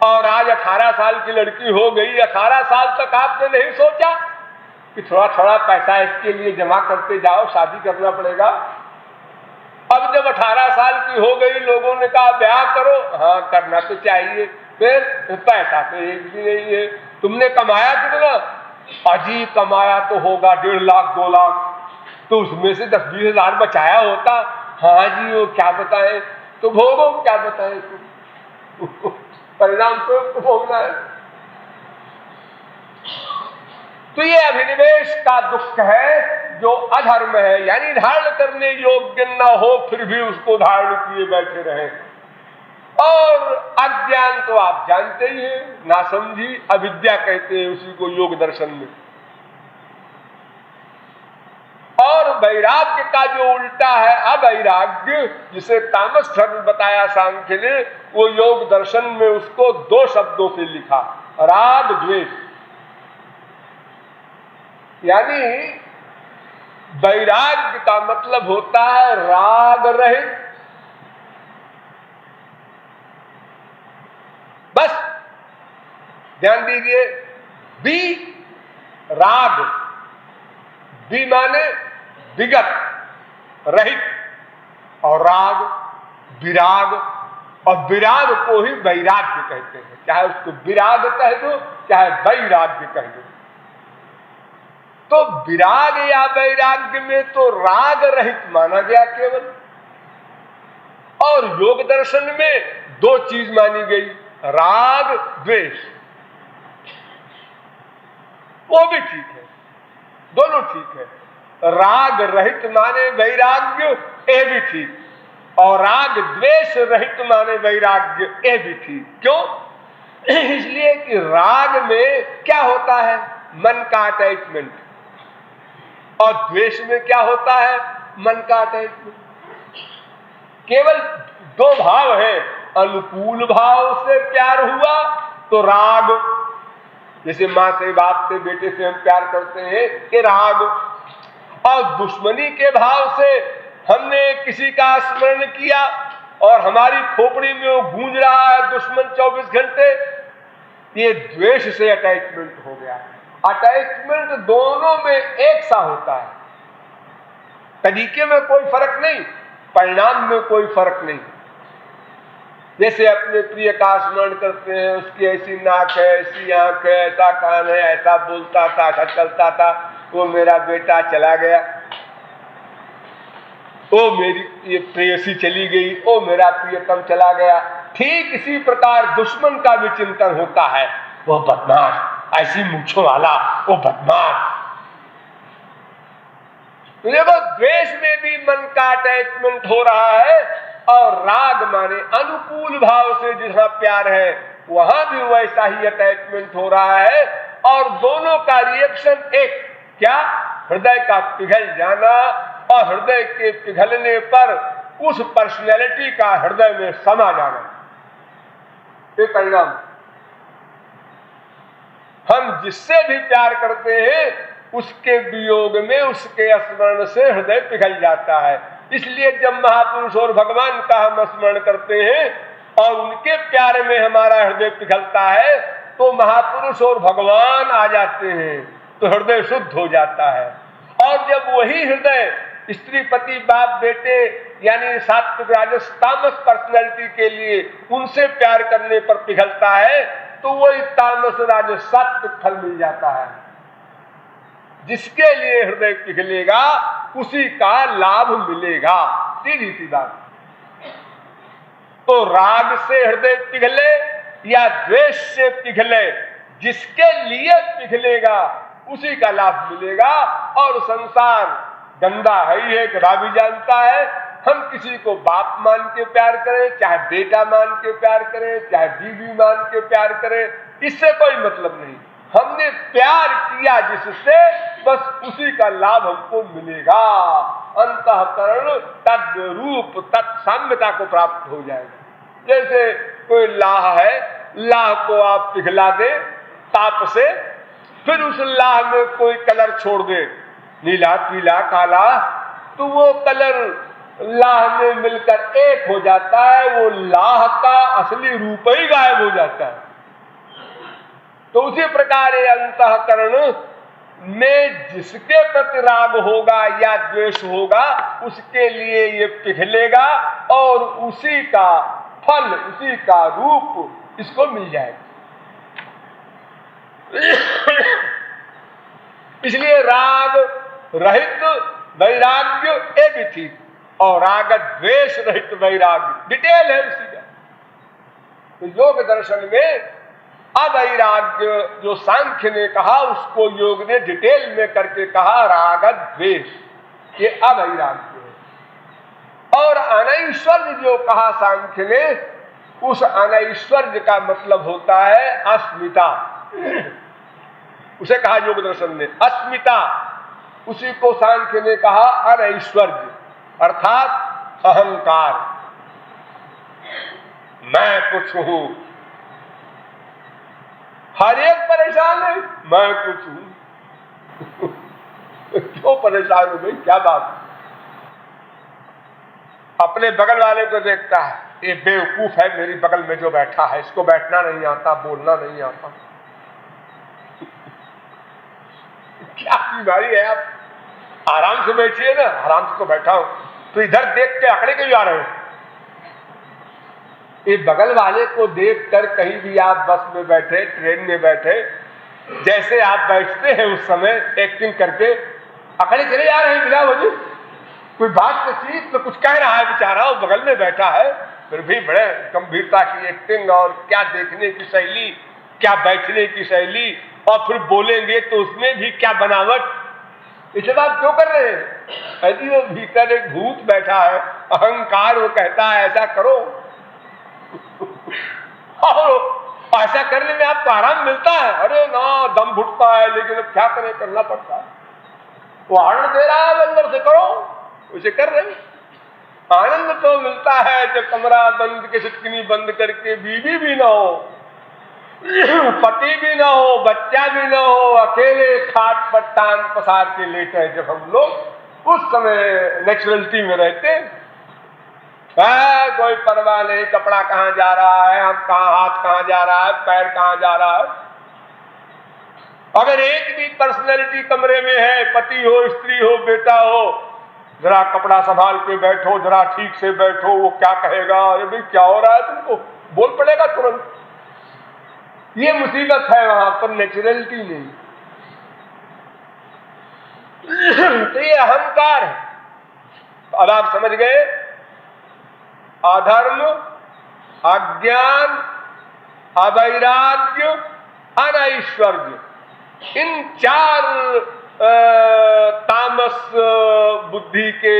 और आज 18 साल की लड़की हो गई, 18 साल तक आपने नहीं सोचा कि थोड़ा थोड़ा पैसा इसके लिए जमा करते जाओ, शादी करना पड़ेगा। अब जब 18 साल की हो गई, लोगों ने कहा ब्याह करो, हाँ करना तो चाहिए, फिर पैसा तो एक भी नहीं है। तुमने कमाया कितना? अजी कमाया तो होगा 1.5 लाख 2 लाख, तो उसमें से 10-20 हजार बचाया होता। हाँ जी, वो क्या बताए, तो भोगो, क्या बताए तुम परिणाम तो भोगना है। तो ये अभिनिवेश का दुख है, जो अधर्म है यानी धारण करने योग्य न हो फिर भी उसको धारण किए बैठे रहे। और अज्ञान तो आप जानते ही हैं, नासमझी, अविद्या कहते हैं उसी को योग दर्शन में। और वैराग्य का जो उल्टा है अवैराग्य, जिसे तामस धर्म बताया सांख्य ने, वो योग दर्शन में उसको 2 शब्दों से लिखा, राग द्वेष। यानी वैराग्य का मतलब होता है राग रहित, बस ध्यान दीजिए, बी राग, बी माने विगत रहित, और राग विराग, और विराग को ही वैराग्य कहते हैं। चाहे उसको विराग कह दो चाहे वैराग्य कह दो। तो विराग या वैराग्य में तो राग रहित माना गया केवल, और योग दर्शन में 2 चीज मानी गई, राग द्वेष। वो भी ठीक है, दोनों ठीक है। राग रहित माने वैराग्य, ये भी ठीक, और राग द्वेष रहित माने वैराग्य, ये भी ठीक। क्यों? इसलिए कि राग में क्या होता है? मन का अटैचमेंट, और द्वेष में क्या होता है? मन का अटैचमेंट। केवल 2 भाव हैं, अनुकूल भाव से प्यार हुआ तो राग, जैसे माँ से, बाप से, बेटे से हम प्यार करते हैं, ये राग। और दुश्मनी के भाव से हमने किसी का स्मरण किया और हमारी खोपड़ी में वो गूंज रहा है दुश्मन 24 घंटे, ये द्वेष से अटैचमेंट हो गया। अटैचमेंट दोनों में एक सा होता है, तरीके में कोई फर्क नहीं, परिणाम में कोई फर्क नहीं। जैसे अपने प्रिय का स्मरण करते हैं, उसकी ऐसी नाक है, ऐसी आंख है, ऐसा कान है, ऐसा बोलता था, ऐसा चलता था, वो मेरा बेटा चला गया, वो मेरी ये प्रेयसी चली गई, वो मेरा प्रियतम चला गया। ठीक इसी प्रकार दुश्मन का भी चिंतन होता है, वो बदमाश, ऐसी मूंछों वाला, वो बदमाश। तो देखो, द्वेष में भी मन का अटैचमेंट हो रहा है, और राग माने अनुकूल भाव से जहां प्यार है वहां भी वैसा ही अटैचमेंट हो रहा है, और दोनों का रिएक्शन एक, क्या? हृदय का पिघल जाना, और हृदय के पिघलने पर उस पर्सनैलिटी का हृदय में समा जाना, ये परिणाम। हम जिससे भी प्यार करते हैं उसके वियोग में, उसके स्मरण से हृदय पिघल जाता है। इसलिए जब महापुरुष और भगवान का हम स्मरण करते हैं और उनके प्यार में हमारा हृदय पिघलता है, तो महापुरुष और भगवान आ जाते हैं, तो हृदय शुद्ध हो जाता है। और जब वही हृदय स्त्री, पति, बाप, बेटे यानी सात्विक, राजस, तामस पर्सनैलिटी के लिए उनसे प्यार करने पर पिघलता है, तो वही तामस, राजस, सात्विक फल मिल जाता है। जिसके लिए हृदय पिघलेगा उसी का लाभ मिलेगा, सीधी सी बात। तो राग से हृदय पिघले या द्वेष से पिघले, जिसके लिए पिघलेगा उसी का लाभ मिलेगा। और संसार गंदा है ही है, गधा भी जानता है। हम किसी को बाप मान के प्यार करें, चाहे बेटा मान के प्यार करें, चाहे बीवी मान के प्यार करें, इससे कोई मतलब नहीं। हमने प्यार किया जिससे, बस उसी का लाभ हमको मिलेगा। अंतःकरण तद्रूप तत्साम्यता को प्राप्त हो जाएगा। जैसे कोई लाह है, लाह को आप पिघला दे ताप से, फिर उस लाह में कोई कलर छोड़ दे, नीला, पीला, काला, तो वो कलर लाह में मिलकर एक हो जाता है, वो लाह का असली रूप ही गायब हो जाता है। तो उसी प्रकार ये अंतःकरण में जिसके प्रति राग होगा या द्वेष होगा, उसके लिए ये पिघलेगा और उसी का फल, उसी का रूप इसको मिल जाएगा। इसलिए राग रहित वैराग्य ये भी ठीक, और राग द्वेष रहित वैराग्य डिटेल है उसी का। तो योग दर्शन में अवैराग्य जो सांख्य ने कहा उसको योग ने डिटेल में करके कहा राग द्वेष, ये अवैराग्य है। और अनैश्वर्य जो कहा सांख्य ने, उस अनैश्वर्य का मतलब होता है अस्मिता। उसे कहा योग दर्शन ने अस्मिता, उसी को सांख्य ने कहा अनैश्वर्य अर्थात अहंकार। मैं कुछ हूं, हर एक परेशान है मैं कुछ हूं। क्यों परेशान हो भाई, क्या बात? अपने बगल वाले को देखता है, ये बेवकूफ है मेरी बगल में जो बैठा है, इसको बैठना नहीं आता, बोलना नहीं आता। क्या बीमारी है? आप आराम से बैठिए ना, आराम से तो बैठा हूं, तो इधर देख के अकड़े क्यों जा रहे हो? ये बगल वाले को देखकर कहीं भी आप बस में बैठे, ट्रेन में बैठे, जैसे आप बैठते हैं उस समय एक्टिंग करके अकड़े चले जा रहे हैं बिना वजह। कोई बात तो चीज तो कुछ कह रहा है बेचारा, वो बगल में बैठा है, फिर भी बड़े गंभीरता की एक्टिंग, और क्या देखने की शैली, क्या बैठने की शैली, और फिर बोलेंगे तो उसमें भी क्या बनावट। इसे बात क्यों कर रहे हैं? अजी वो भीतर एक भूत बैठा है, अहंकार, वो कहता है ऐसा करो, और ऐसा करने में आपको आराम मिलता है। अरे ना, दम घुटता है, लेकिन अब क्या करें, करना पड़ता है। वो आनंद दे रहा है अंदर से, करो, उसे कर रहे। आनंद तो मिलता है जब कमरा बंद के सिटकनी बंद करके बीवी भी ना हो, पति भी ना हो, बच्चा भी ना हो, अकेले खाट पर टांग पसार के लेटे हैं जब हम लोग, उस समय नेचुरलिटी में रहते। कोई परवाह नहीं, कपड़ा कहां जा रहा है, हम कहां, हाथ कहां जा रहा है, पैर कहां जा रहा है। अगर एक भी पर्सनैलिटी कमरे में है, पति हो, स्त्री हो, बेटा हो, जरा कपड़ा संभाल के बैठो, जरा ठीक से बैठो, वो क्या कहेगा, अरे भाई क्या हो रहा है तुमको, बोल पड़ेगा तुरंत। ये मुसीबत है वहां पर, नेचुरलिटी नहीं। तो ये अहंकार है। अब आप समझ गए, अधर्म, अज्ञान, अवैराग्य, अनैश्वर्य, इन चार तामस बुद्धि के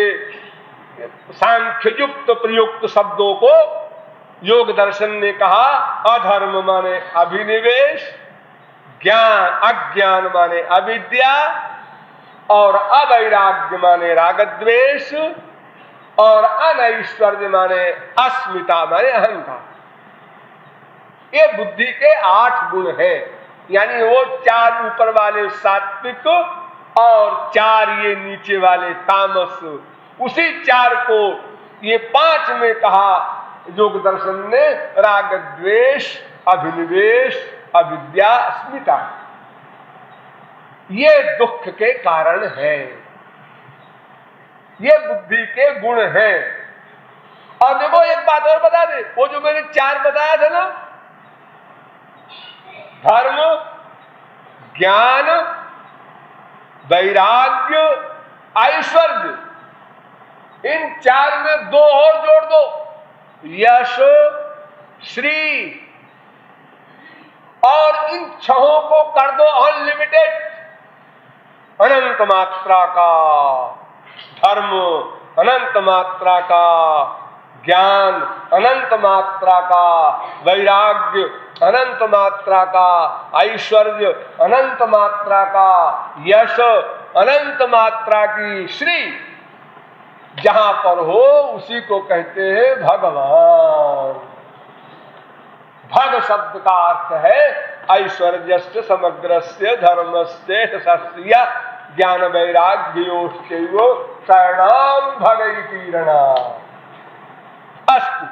सांख्ययुक्त प्रयुक्त शब्दों को योग दर्शन ने कहा अधर्म माने अभिनिवेश, ज्ञान, अज्ञान माने अविद्या, और अवैराग्य माने रागद्वेष, और अनैश्वर्य माने अस्मिता माने अहंकार। ये बुद्धि के 8 गुण हैं, यानी वो 4 ऊपर वाले सात्विक और 4 ये नीचे वाले तामस, उसी 4 को ये 5 में कहा योग दर्शन ने, राग द्वेष, अभिनिवेश, अविद्या, अस्मिता। ये दुख के कारण है, ये बुद्धि के गुण हैं। और देखो एक बात और बता दे, वो जो मैंने 4 बताया था ना, धर्म, ज्ञान, वैराग्य, ऐश्वर्य, इन 4 में 2 और जोड़ दो, यश, श्री, और इन 6 को कर दो अनलिमिटेड, अनंत मात्रा का धर्म, अनंत मात्रा का ज्ञान, अनंत मात्रा का वैराग्य, अनंत मात्रा का ऐश्वर्य, अनंत मात्रा का यश, अनंत मात्रा की श्री, जहां पर हो उसी को कहते हैं भगवान। भग शब्द का अर्थ है ऐश्वर्यस्य समग्रस्य धर्मस्य यशस्य ज्ञान वैराग्योश्चैव शरणां भगैतीरणा। अस्तु,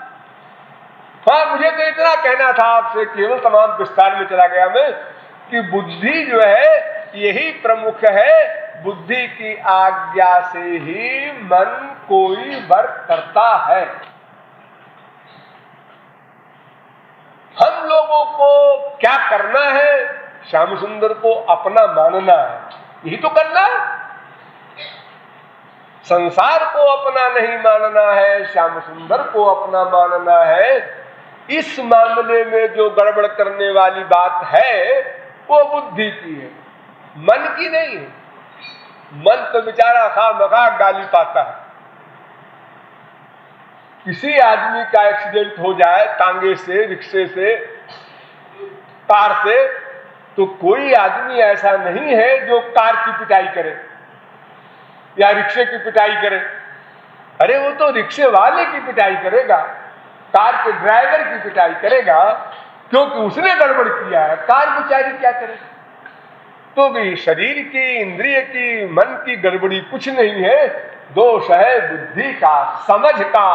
हाँ, मुझे तो इतना कहना था आपसे, केवल तमाम विस्तार में चला गया मैं, कि बुद्धि जो है यही प्रमुख है। बुद्धि की आज्ञा से ही मन कोई वर्क करता है। हम लोगों को क्या करना है? श्याम सुंदर को अपना मानना है, यही तो करना है। संसार को अपना नहीं मानना है, श्याम सुंदर को अपना मानना है। इस मामले में जो गड़बड़ करने वाली बात है वो बुद्धि की है, मन की नहीं है। मन तो बेचारा खामखा गाली पाता है। किसी आदमी का एक्सीडेंट हो जाए टांगे से, रिक्शे से, कार से, तो कोई आदमी ऐसा नहीं है जो कार की पिटाई करे या रिक्शे की पिटाई करे। अरे वो तो रिक्शे वाले की पिटाई करेगा, कार के ड्राइवर की पिटाई करेगा, क्योंकि उसने गड़बड़ किया है। कार बेचारी क्या करे? तो भी शरीर की, इंद्रिय की, मन की गड़बड़ी कुछ नहीं है, दोष है बुद्धि का, समझ का।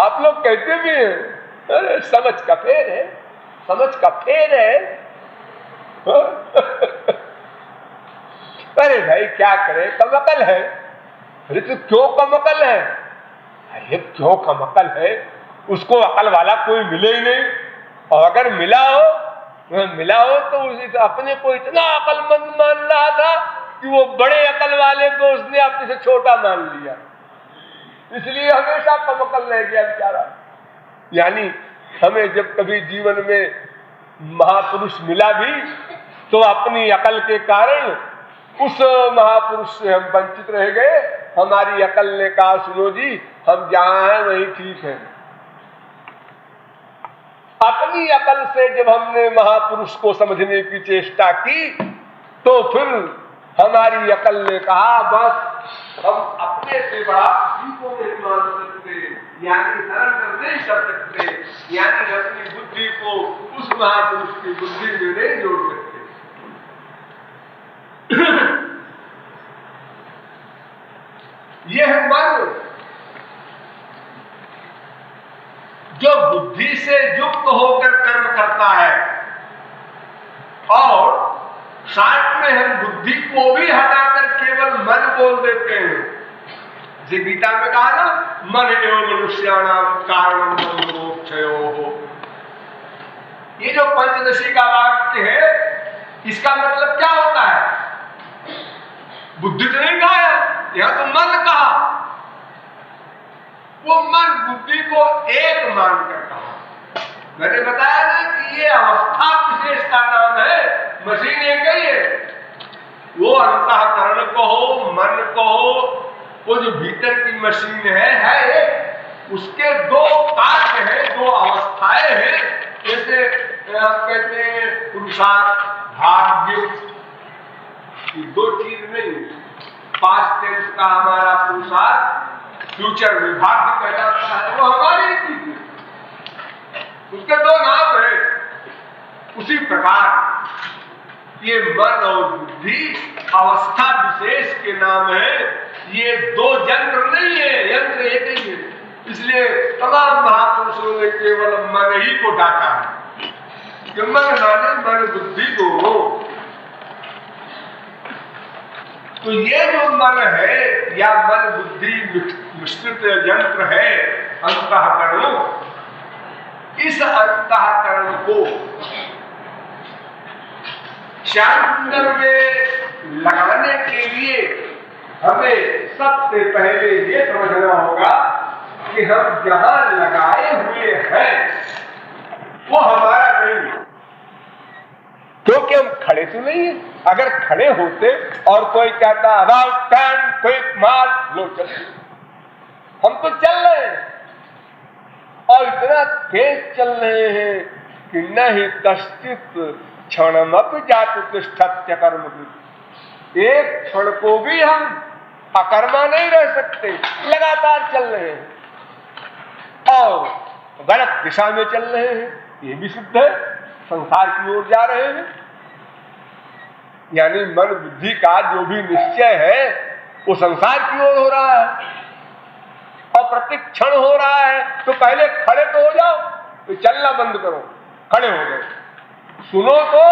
आप लोग कहते भी हैं, अरे समझ का फेर है, समझ का फेर है। अरे भाई क्या करे, कमअकल है। अरे तो क्यों कमअकल है? अरे क्यों कमअकल है? उसको अकल वाला कोई मिले ही नहीं, और अगर मिला हो तो उसे अपने को इतना अकलमंद मान रहा था कि वो बड़े अकल वाले को उसने अपने से छोटा मान लिया, इसलिए हमेशा कमअकल रह गया बेचारा। यानी हमें जब कभी जीवन में महापुरुष मिला भी तो अपनी अकल के कारण उस महापुरुष से हम वंचित रह गए। हमारी अकल ने कहा, सुनो जी, हम जहां हैं वही ठीक है। अपनी अकल से जब हमने महापुरुष को समझने की चेष्टा की तो फिर हमारी अकल ने कहा, बस हम अपने से बड़ा किसी को नहीं मान सकते, यानी सरल नहीं कर सकते, यानी अपनी बुद्धि को उस महापुरुष की बुद्धि में नहीं जोड़ सकते। यह मन जो बुद्धि से युक्त होकर कर्म करता है, और साथ में हम बुद्धि को भी हटाकर केवल मन बोल देते हैं। जैसे गीता में कहा ना, मन एवं मनुष्याणाम कारणम मोक्षयोः। ये जो पंचदशी का वाक्य है, इसका मतलब क्या होता है? बुद्धि तो नहीं कहा है, यहां तो मन कहा। वो मन बुद्धि को एक मानकर कहा। मैंने बताया ना कि ये अवस्था विशेष का नाम है, मशीन एक ही है। वो अंतःकरण को हो, मन को हो, वो जो भीतर की मशीन है एक। उसके दो कार्य हैं, दो अवस्थाएं हैं। जैसे कहते हैं पुरुषार्थ, भाग्य, ये दो चीज नहीं। पास्ट टेंस का हमारा पुरुषार्थ, फ्यूचर में भाग्य कहलाता है, वो हमारी चीज है, उसके दो नाम है। उसी प्रकार ये मन और बुद्धि अवस्था विशेष के नाम है। ये दो यंत्र नहीं है, यंत्र एक ही है। इसलिए तमाम महापुरुषों ने केवल मन ही को डाका है कि मन माने मन बुद्धि को। तो ये जो मन है या मन बुद्धि मिश्रित यंत्र है अंतःकरण, इस अंतःकरण को चांदर में लगाने के लिए हमें सबसे पहले ये समझना होगा कि हम जहां लगाए हुए हैं वो हमारा नहीं है, क्योंकि हम खड़े तो नहीं है। अगर खड़े होते और कोई कहता अबाउट टर्न क्विक मार्च, लो चलिए, हम तो चल रहे हैं और इतना तेज चल रहे हैं कि नहीं कश्चित क्षणमपि जातु तिष्ठत्य कर्म। एक क्षण को भी हम अकर्मा नहीं रह सकते, लगातार चल रहे हैं और गलत दिशा में चल रहे हैं, ये भी सिद्ध है। संसार की ओर जा रहे हैं। यानी मन बुद्धि का जो भी निश्चय है वो संसार की ओर हो रहा है और प्रत्येक क्षण हो रहा है। तो पहले खड़े तो हो जाओ, तो चलना बंद करो, खड़े हो गए। सुनो तो,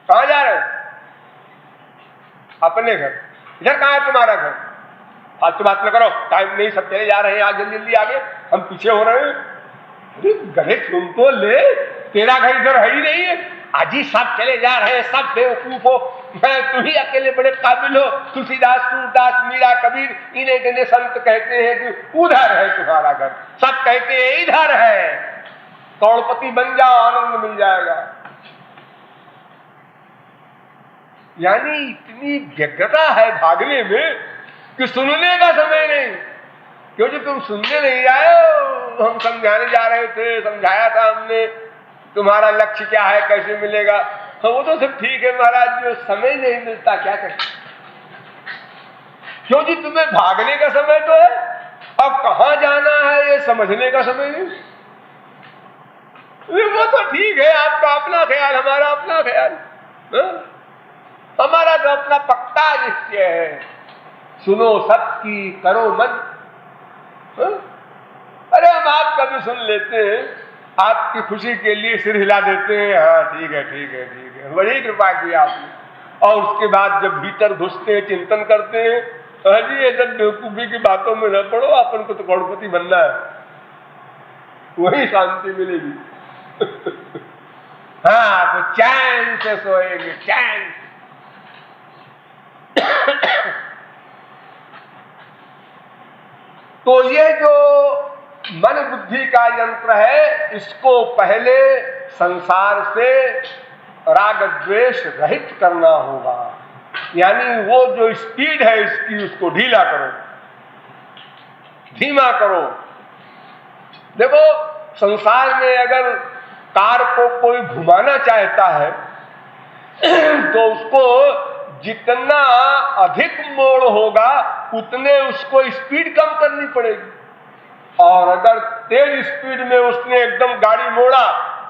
कहां जा रहे हो? अपने घर। इधर कहां है तुम्हारा घर? फालतू बात न करो, टाइम नहीं, सब चले जा रहे हैं, आज जल्दी जल्दी आगे, हम पीछे हो रहे हैं। अरे गधे सुन तो ले, तेरा घर इधर है ही नहीं है, आज ही सब चले जा रहे हैं, सब बेवकूफ हो, मैं तुम ही अकेले बड़े काबिल हो। तुलसीदास, सूरदास, मीरा, कबीर, इन्हें इतने संत कहते हैं कि उधर है तुम्हारा घर, सब कहते हैं इधर है, करोड़पति बन जाओ, आनंद मिल जाएगा। यानी इतनी व्यग्रता है भागने में कि सुनने का समय नहीं। क्योंकि तुम सुनने नहीं आए, हम समझाने जा रहे थे, समझाया था हमने तुम्हारा लक्ष्य क्या है, कैसे मिलेगा। हाँ, वो तो सब ठीक है महाराज, जो समय नहीं मिलता क्या करें। क्योंकि तुम्हें भागने का समय तो है, अब कहां जाना है ये समझने का समय नहीं। वो तो ठीक है, आपका अपना ख्याल, हमारा अपना ख्याल, हमारा तो अपना पक्का निश्चय है, सुनो सबकी करो मन। अरे हम आपका भी सुन लेते हैं, आपकी खुशी के लिए सिर हिला देते हैं, हाँ ठीक है ठीक है ठीक है, बड़ी कृपा की आपने। और उसके बाद जब भीतर घुसते हैं, चिंतन करते हैं, जी ये सब बेवकूफी की बातों में न पड़ो, अपन को तो करोड़पति बनना है, वही शांति मिलेगी। हाँ, तो चैन से सोएंगे, चैन। तो ये जो मन बुद्धि का यंत्र है, इसको पहले संसार से राग द्वेष रहित करना होगा। यानी वो जो स्पीड है इसकी, उसको ढीला करो, धीमा करो। देखो, संसार में अगर कार को कोई घुमाना चाहता है तो उसको जितना अधिक मोड़ होगा उतने उसको स्पीड कम करनी पड़ेगी। और अगर तेज स्पीड में उसने एकदम गाड़ी मोड़ा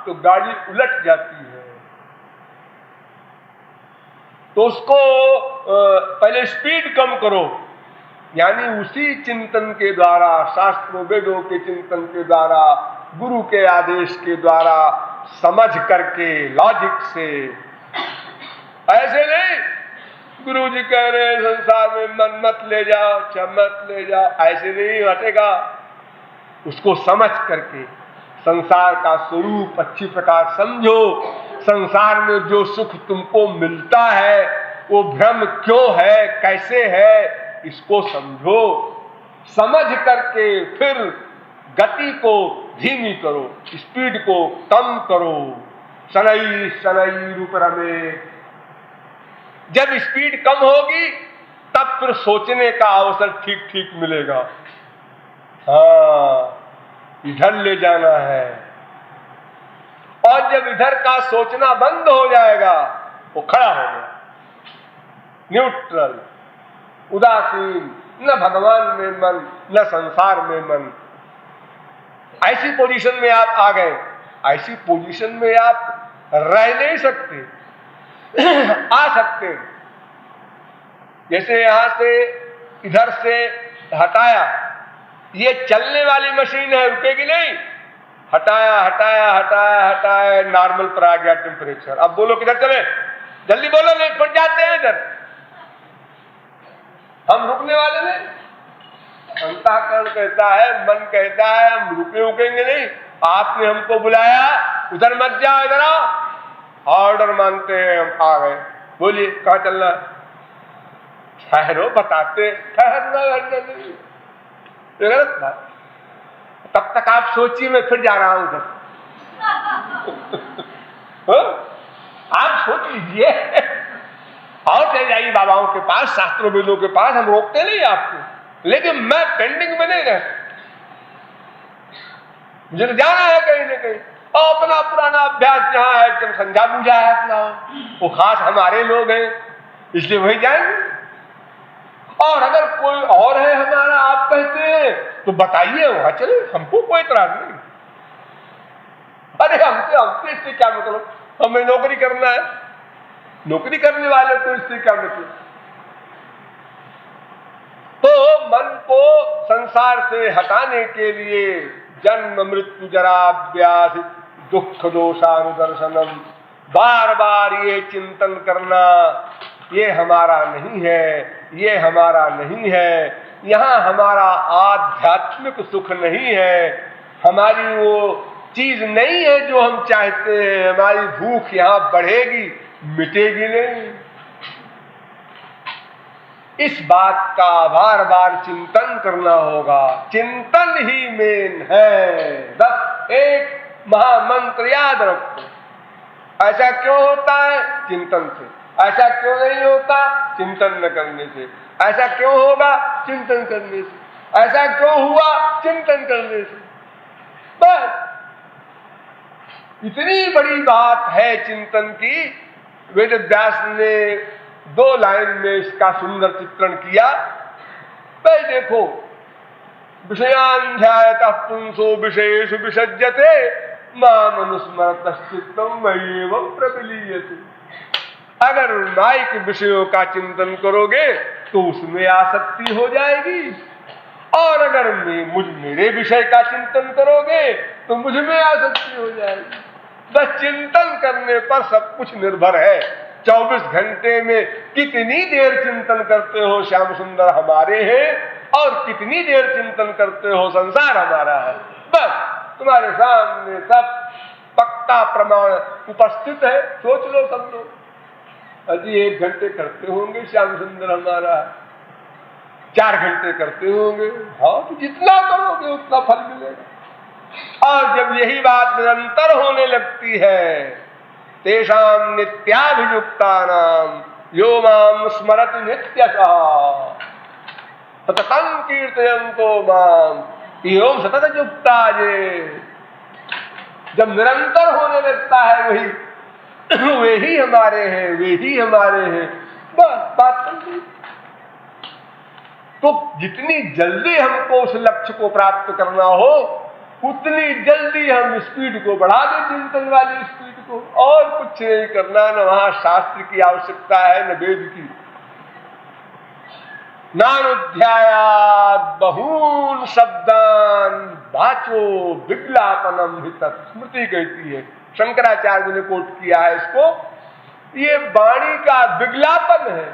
तो गाड़ी उलट जाती है। तो उसको पहले स्पीड कम करो, यानी उसी चिंतन के द्वारा, शास्त्रों वेदों के चिंतन के द्वारा, गुरु के आदेश के द्वारा, समझ करके लॉजिक से। ऐसे नहीं गुरु जी कह रहे संसार में मन मत ले जाओ, मत ले जाओ, ऐसे नहीं हटेगा। उसको समझ करके संसार का स्वरूप अच्छी प्रकार समझो। संसार में जो सुख तुमको मिलता है वो भ्रम क्यों है, कैसे है, इसको समझो। समझ करके फिर गति को धीमी करो, स्पीड को कम करो। शनै शनै रूप रमे। जब स्पीड कम होगी तब फिर सोचने का अवसर ठीक ठीक मिलेगा। हाँ, इधर ले जाना है। और जब इधर का सोचना बंद हो जाएगा, वो खड़ा हो गया, न्यूट्रल, उदासीन, न भगवान में मन न संसार में मन। ऐसी पोजीशन में आप आ गए। ऐसी पोजीशन में आप रह नहीं सकते, आ सकते। जैसे यहां से इधर से हटाया, ये चलने वाली मशीन है, रुकेगी नहीं। हटाया हटाया हटाया हटाया, नॉर्मल पर आ गया टेम्परेचर। अब बोलो किधर चले, जल्दी बोलो, नहीं पड़ जाते हैं इधर। हम रुकने वाले नहीं। अंतःकरण कहता है, मन कहता है हम रुकेंगे नहीं। आपने हमको बुलाया, उधर मत जाओ, इधर आओ। ऑर्डर मानते हैं हम, आ गए। बोलिए कहाँ चलना है? ठहरो, बताते। गलत बात। तब तक आप सोचिए, मैं फिर जा रहा हूं उधर। आप सोच लीजिए और चले जाइए बाबाओं के पास, शास्त्रों वेदों के पास। हम रोकते नहीं आपको, लेकिन मैं पेंडिंग में नहीं रहता। मुझे तो जाना है कहीं ना कहीं। और अपना पुराना अभ्यास जहां है, एकदम संध्या पूजा है अपना, वो खास हमारे लोग हैं, इसलिए वही जाएंगे। और अगर कोई और है हमारा, आप कहते हैं तो बताइए, वहां चले, हमको कोई इतराज नहीं। अरे हमसे इससे क्या मतलब, हमें नौकरी करना है, नौकरी करने वाले को इससे क्या मतलब। तो मन को संसार से हटाने के लिए जन्म मृत्यु जरा व्याधि दुख दोषानुदर्शनम, बार बार ये चिंतन करना, ये हमारा नहीं है, ये हमारा नहीं है, यहाँ हमारा आध्यात्मिक सुख नहीं है, हमारी वो चीज नहीं है जो हम चाहते हैं। हमारी भूख यहां बढ़ेगी, मिटेगी नहीं। इस बात का बार बार चिंतन करना होगा। चिंतन ही मेन है। बस एक महामंत्र याद रखो। ऐसा क्यों होता है? चिंतन से। ऐसा क्यों नहीं होता? चिंतन न करने से। ऐसा क्यों होगा? चिंतन करने से। ऐसा क्यों हुआ? चिंतन करने से। बस इतनी बड़ी बात है चिंतन की। वेद व्यास ने 2 लाइन में इसका सुंदर चित्रण किया। भाई देखो, विषयाध्यायतः पुंसो विषयेषु विसज्जते माम अनुस्मरतश्चित्तम मय्येवं प्रविलीयते। अगर माइक विषयों का चिंतन करोगे तो उसमें आसक्ति हो जाएगी, और अगर मेरे विषय का चिंतन करोगे तो मुझ में आसक्ति हो जाएगी। बस चिंतन करने पर सब कुछ निर्भर है। 24 घंटे में कितनी देर चिंतन करते हो श्याम सुंदर हमारे हैं, और कितनी देर चिंतन करते हो संसार हमारा है। बस तुम्हारे सामने सब पक्का प्रमाण उपस्थित है। सोच लो सब लोग, अजी 1 घंटे करते होंगे श्याम सुंदर हमारा, 4 घंटे करते होंगे। हाँ, तो जितना करोगे उतना फल मिलेगा। और जब यही बात निरंतर होने लगती है, तेषां नित्याभियुक्तानां यो मां स्मरति नित्यशः सततं कीर्तयन्तो मां एवं सतत युक्ता ये। जब निरंतर होने लगता है वे ही हमारे हैं, वे ही हमारे हैं, बस बात कर दी। तो जितनी जल्दी हमको उस लक्ष्य को प्राप्त करना हो, उतनी जल्दी हम स्पीड को बढ़ा दें, चिंतन वाली स्पीड को। और कुछ नहीं करना, न वहां शास्त्र की आवश्यकता है न वेद की। नानुध्यायात् बहून् शब्दान् वाचो विज्ञापनम हि तत्। स्मृति कहती है, शंकराचार्य ने कोट किया है इसको। ये वाणी का विज्ञापन है,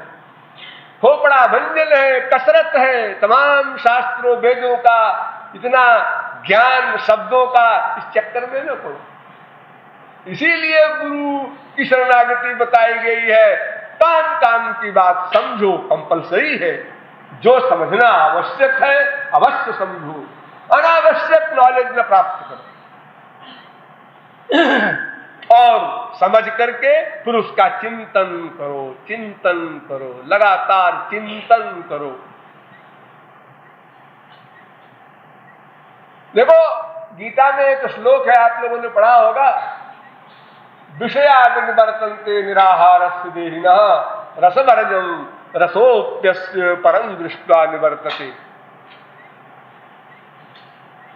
खोपड़ा भंजन है, कसरत है। तमाम शास्त्रों वेदों का इतना ज्ञान शब्दों का इस चक्कर में न पड़ो। इसीलिए गुरु की शरणागति बताई गई है। काम काम की बात समझो, कंपलसरी है। जो समझना आवश्यक है अवश्य समझो, अनावश्यक नॉलेज न प्राप्त करो। और समझ करके फिर उसका चिंतन करो, चिंतन करो, लगातार चिंतन करो। देखो, गीता में एक श्लोक है, आप लोगों ने पढ़ा होगा, विषयादिवर्तन्ते निराहारस्य देहिनः रसवर्जं रसोप्यस्य परं दृष्ट्वा निवर्तते।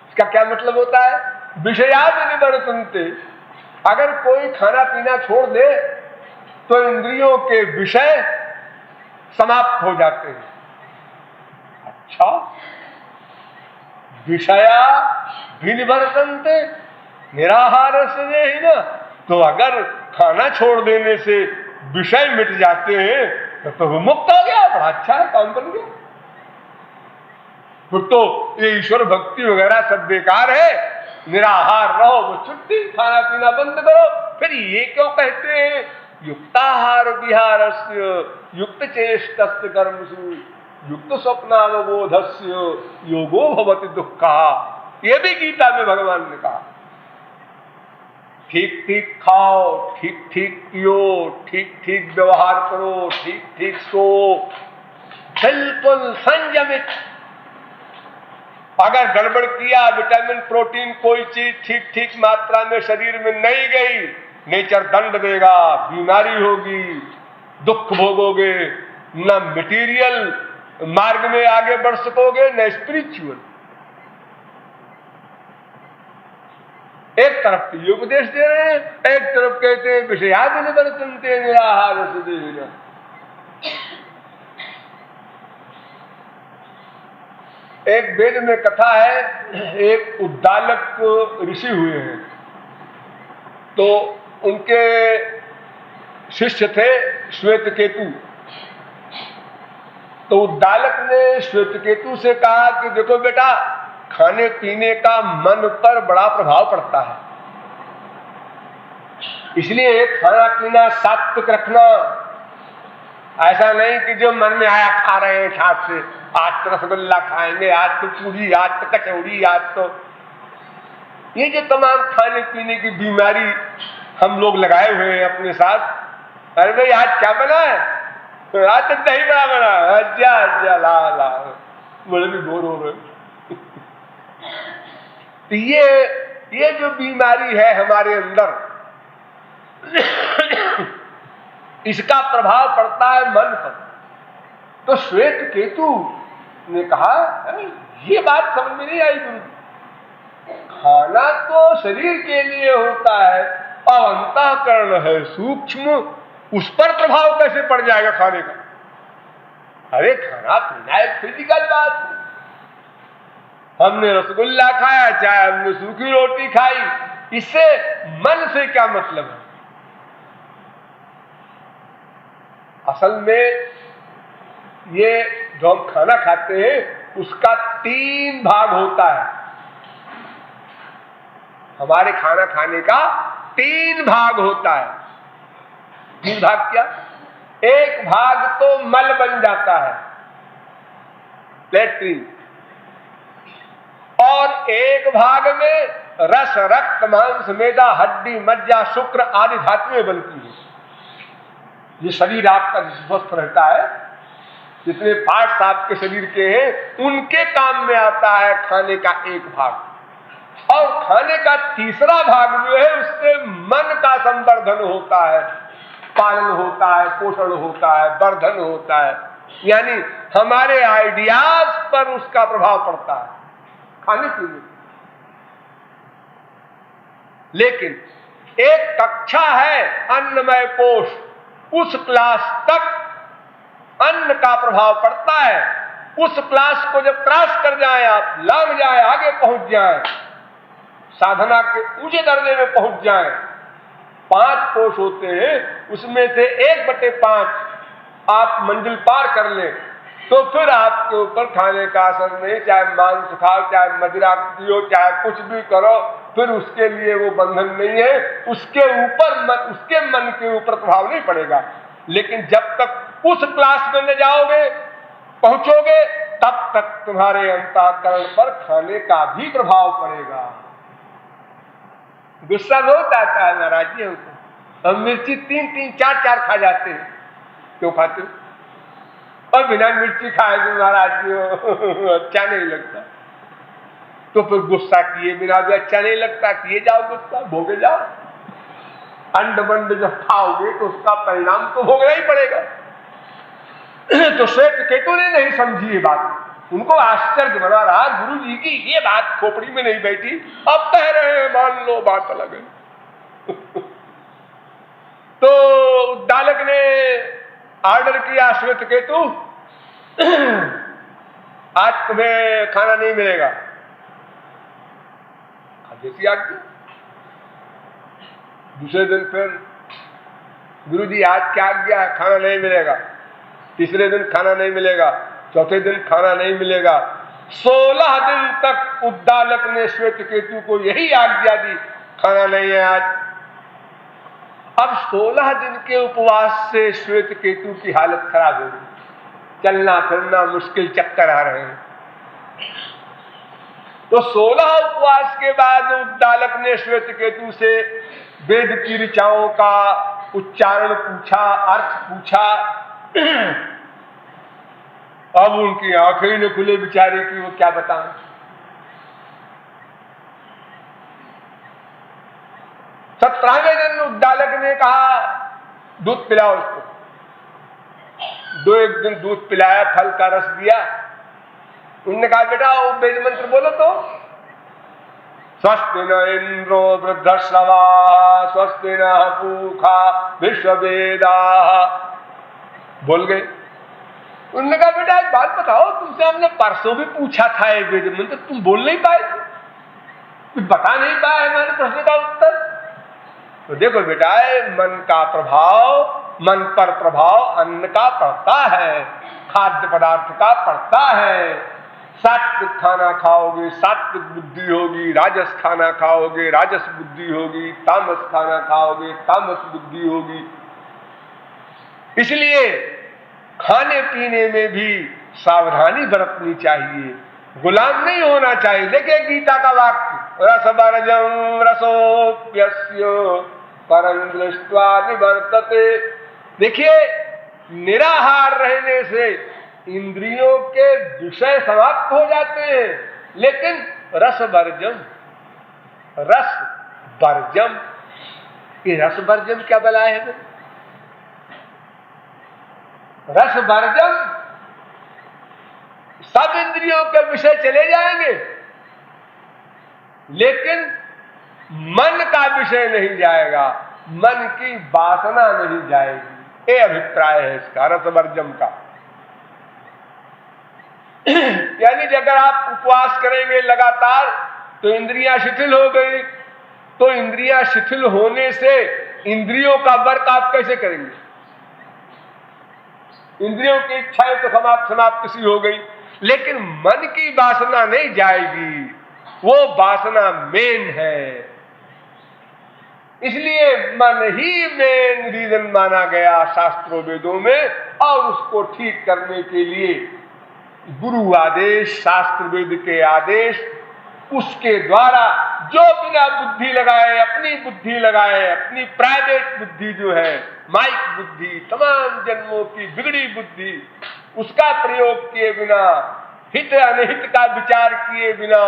इसका क्या मतलब होता है? विषयादिवर्तन्ते, अगर कोई खाना पीना छोड़ दे तो इंद्रियों के विषय समाप्त हो जाते हैं। अच्छा, विषया विनिवर्तन्ते निराहारस्य देहिनः, तो अगर खाना छोड़ देने से विषय मिट जाते हैं तो वो मुक्त हो गया। बड़ा अच्छा है, काम बन गया। फिर तो ये ईश्वर भक्ति वगैरह सब बेकार है। निराहार रहो, वो छुट्टी, खाना पीना बंद करो। फिर ये क्यों कहते हैं युक्ताहार विहारस्य युक्त चेष्टस्य कर्मसु युक्त स्वप्नावबोधस्य योगो भवति दुःखः। ये भी गीता में भगवान ने कहा। ठीक ठीक खाओ, ठीक ठीक पियो, ठीक ठीक व्यवहार करो, ठीक ठीक सो, बिल्कुल संयमित। अगर गड़बड़ किया, विटामिन प्रोटीन कोई चीज ठीक ठीक मात्रा में शरीर में नहीं गई, नेचर दंड देगा, बीमारी होगी, दुख भोगोगे, न मटेरियल मार्ग में आगे बढ़ सकोगे न स्पिरिचुअल। एक तरफ ये उपदेश दे रहे हैं, एक तरफ कहते हैं विषयादिवर्तन्ते निराहारस्य देहिनः। एक वेद में कथा है, एक उद्दालक ऋषि हुए हैं, तो उनके शिष्य थे श्वेतकेतु। तो उद्दालक ने श्वेतकेतु से कहा कि देखो बेटा, खाने पीने का मन पर बड़ा प्रभाव पड़ता है। इसलिए खाना पीना सात्विक रखना, ऐसा नहीं कि जो मन में आया खा रहे हैं ठाट से, आज तो रसगुल्ला खाएंगे, आज तो पूरी, आज तो कचौड़ी, आज तो ये जो तमाम खाने पीने की बीमारी हम लोग लगाए हुए हैं अपने साथ। अरे भाई आज क्या बना है, आज तो दही बड़ा बना, अच्छा अच्छा ला ला, बड़े भी बोर हो रहे। तो ये जो बीमारी है हमारे अंदर, इसका प्रभाव पड़ता है मन पर। तो श्वेत केतु ने कहा ये बात समझ में नहीं आई गुरु, खाना तो शरीर के लिए होता है और अंतःकरण है सूक्ष्म, उस पर प्रभाव कैसे पड़ जाएगा खाने का। अरे खाना पीना एक फिजिकल बात है, हमने रसगुल्ला खाया चाहे हमने सूखी रोटी खाई, इससे मन से क्या मतलब है। असल में ये जो हम खाना खाते हैं उसका 3 भाग होता है। हमारे खाना खाने का 3 भाग होता है। 3 भाग क्या? एक भाग तो मल बन जाता है, लैट्रिन, और एक भाग में रस, रक्त, मांस, मेदा, हड्डी, मज्जा, शुक्र आदि धातुएं बनती है। ये शरीर आपका स्वस्थ रहता है, जितने पार्ट्स आपके शरीर के हैं उनके काम में आता है खाने का एक भाग। और खाने का तीसरा भाग जो है उससे मन का संवर्धन होता है, पालन होता है, पोषण होता है, वर्धन होता है, यानी हमारे आइडियाज पर उसका प्रभाव पड़ता है खाने पीने। लेकिन एक कक्षा है अन्नमय कोश, उस क्लास तक अन्न का प्रभाव पड़ता है। उस क्लास को जब क्रॉस कर जाएं, आप लांग जाएं, आगे पहुंच जाएं, साधना के ऊंचे दर्जे में पहुंच जाएं, 5 कोश होते हैं, उसमें से 1/5 आप मंजिल पार कर लें, तो फिर आपके ऊपर खाने का असर नहीं, चाहे मांस खाओ, चाहे मदिरा पियो, चाहे कुछ भी करो, फिर उसके लिए वो बंधन नहीं है, उसके मन के ऊपर प्रभाव नहीं पड़ेगा। लेकिन जब तक उस क्लास में न जाओगे, पहुंचोगे, तब तक तुम्हारे अंतःकरण पर खाने का भी प्रभाव पड़ेगा। गुस्सा बहुत आता है, नाराजगी होती है, और मिर्ची 3-3, 4-4 खा जाते हैं। क्यों खाते हो? और बिना मिर्ची खाए तो महाराज जी अच्छा नहीं लगता, तो फिर गुस्सा किए बिना भी अच्छा नहीं लगता, किए जाओ गुस्सा, भोगे जाओ। अंड बंड जब खाओगे तो उसका परिणाम तो भोगना ही पड़ेगा। तो श्वेत केतु ने नहीं समझी ये बात, उनको आश्चर्य बना रहा गुरु जी की ये बात खोपड़ी में नहीं बैठी, अब कह रहे हैं मान लो बात अलग है। तो उद्दालक ने ऑर्डर किया, श्वेत केतु आज तुम्हें खाना नहीं मिलेगा। जैसी आज्ञा। दूसरे दिन फिर गुरु जी आज क्या आज्ञा है, खाना नहीं मिलेगा। तीसरे दिन खाना नहीं मिलेगा, चौथे दिन खाना नहीं मिलेगा। 16 दिन तक उद्दालक ने श्वेत केतु को यही आज्ञा दी, खाना नहीं है आज। अब 16 दिन के उपवास से श्वेत केतु की हालत खराब हो गई, चलना फिरना मुश्किल, चक्कर आ रहे हैं। तो 16 उपवास के बाद उद्दालक ने श्वेत केतु से वेद की ऋचाओं का उच्चारण पूछा, अर्थ पूछा। अब उनकी आंखें न खुले बेचारे की, वो क्या बताएं। सत्रहवें दिन उद्दालक ने कहा दूध पिलाओ उसको। 2 दिन दूध पिलाया, फल का रस दिया। उन्होंने कहा बेटा वो वेद मंत्र बोलो तो। स्वस्ति न इंद्रो वृद्धश्रवा स्वस्ति न पूखा विश्ववेदा, बोल गए। उन्होंने कहा बेटा एक बात बताओ, तुमसे हमने परसों भी पूछा था ये वेद मंत्र, तुम बोल नहीं पाए, कुछ बता नहीं पाए हमारे प्रश्न का उत्तर। तो देखो बेटा, मन का प्रभाव, मन पर प्रभाव अन्न का पड़ता है, खाद्य पदार्थ का पड़ता है। सात्विक खाना खाओगे सात्विक बुद्धि होगी, राजस खाना खाओगे राजस बुद्धि होगी, तामस खाना खाओगे तामस बुद्धि होगी। इसलिए खाने पीने में भी सावधानी बरतनी चाहिए, गुलाम नहीं होना चाहिए। देखिए गीता का वाक्य, रसवर्जम रसोप्यस्य परं दृष्ट्वा निवर्तते। देखिए निराहार रहने से इंद्रियों के विषय समाप्त हो जाते हैं, लेकिन रस वर्जम ये रस वर्जम क्या बला है? रस वर्जम सब इंद्रियों के विषय चले जाएंगे, लेकिन मन का विषय नहीं जाएगा, मन की वासना नहीं जाएगी। ये अभिप्राय है इसका रसवर्जम का। यानी कि अगर आप उपवास करेंगे लगातार तो इंद्रियां शिथिल हो गई, तो इंद्रियां शिथिल होने से इंद्रियों का वर्क आप कैसे करेंगे? इंद्रियों की इच्छाएं तो समाप्त सी हो गई, लेकिन मन की वासना नहीं जाएगी, वो वासना मेन है। इसलिए मन ही मेन रीजन माना गया शास्त्रों वेदों में, और उसको ठीक करने के लिए गुरु आदेश, शास्त्र वेद के आदेश, उसके द्वारा जो बिना बुद्धि लगाए, अपनी बुद्धि लगाए, अपनी प्राइवेट बुद्धि जो है, माइक बुद्धि, तमाम जन्मों की बिगड़ी बुद्धि, उसका प्रयोग किए बिना, हित अनहित का विचार किए बिना,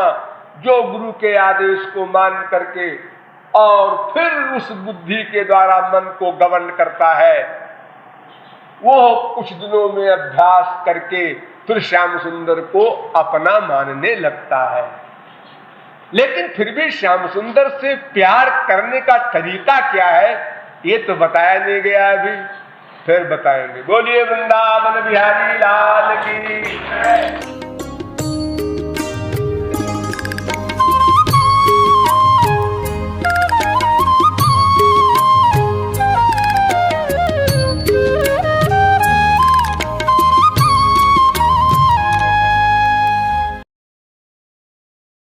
जो गुरु के आदेश को मान करके और फिर उस बुद्धि के द्वारा मन को गवर्न करता है, वो कुछ दिनों में अभ्यास करके फिर श्याम सुंदर को अपना मानने लगता है। लेकिन फिर भी श्याम सुंदर से प्यार करने का तरीका क्या है, ये तो बताया नहीं गया अभी, फिर बताएंगे। बोलिए वृंदावन बिहारी लाल की।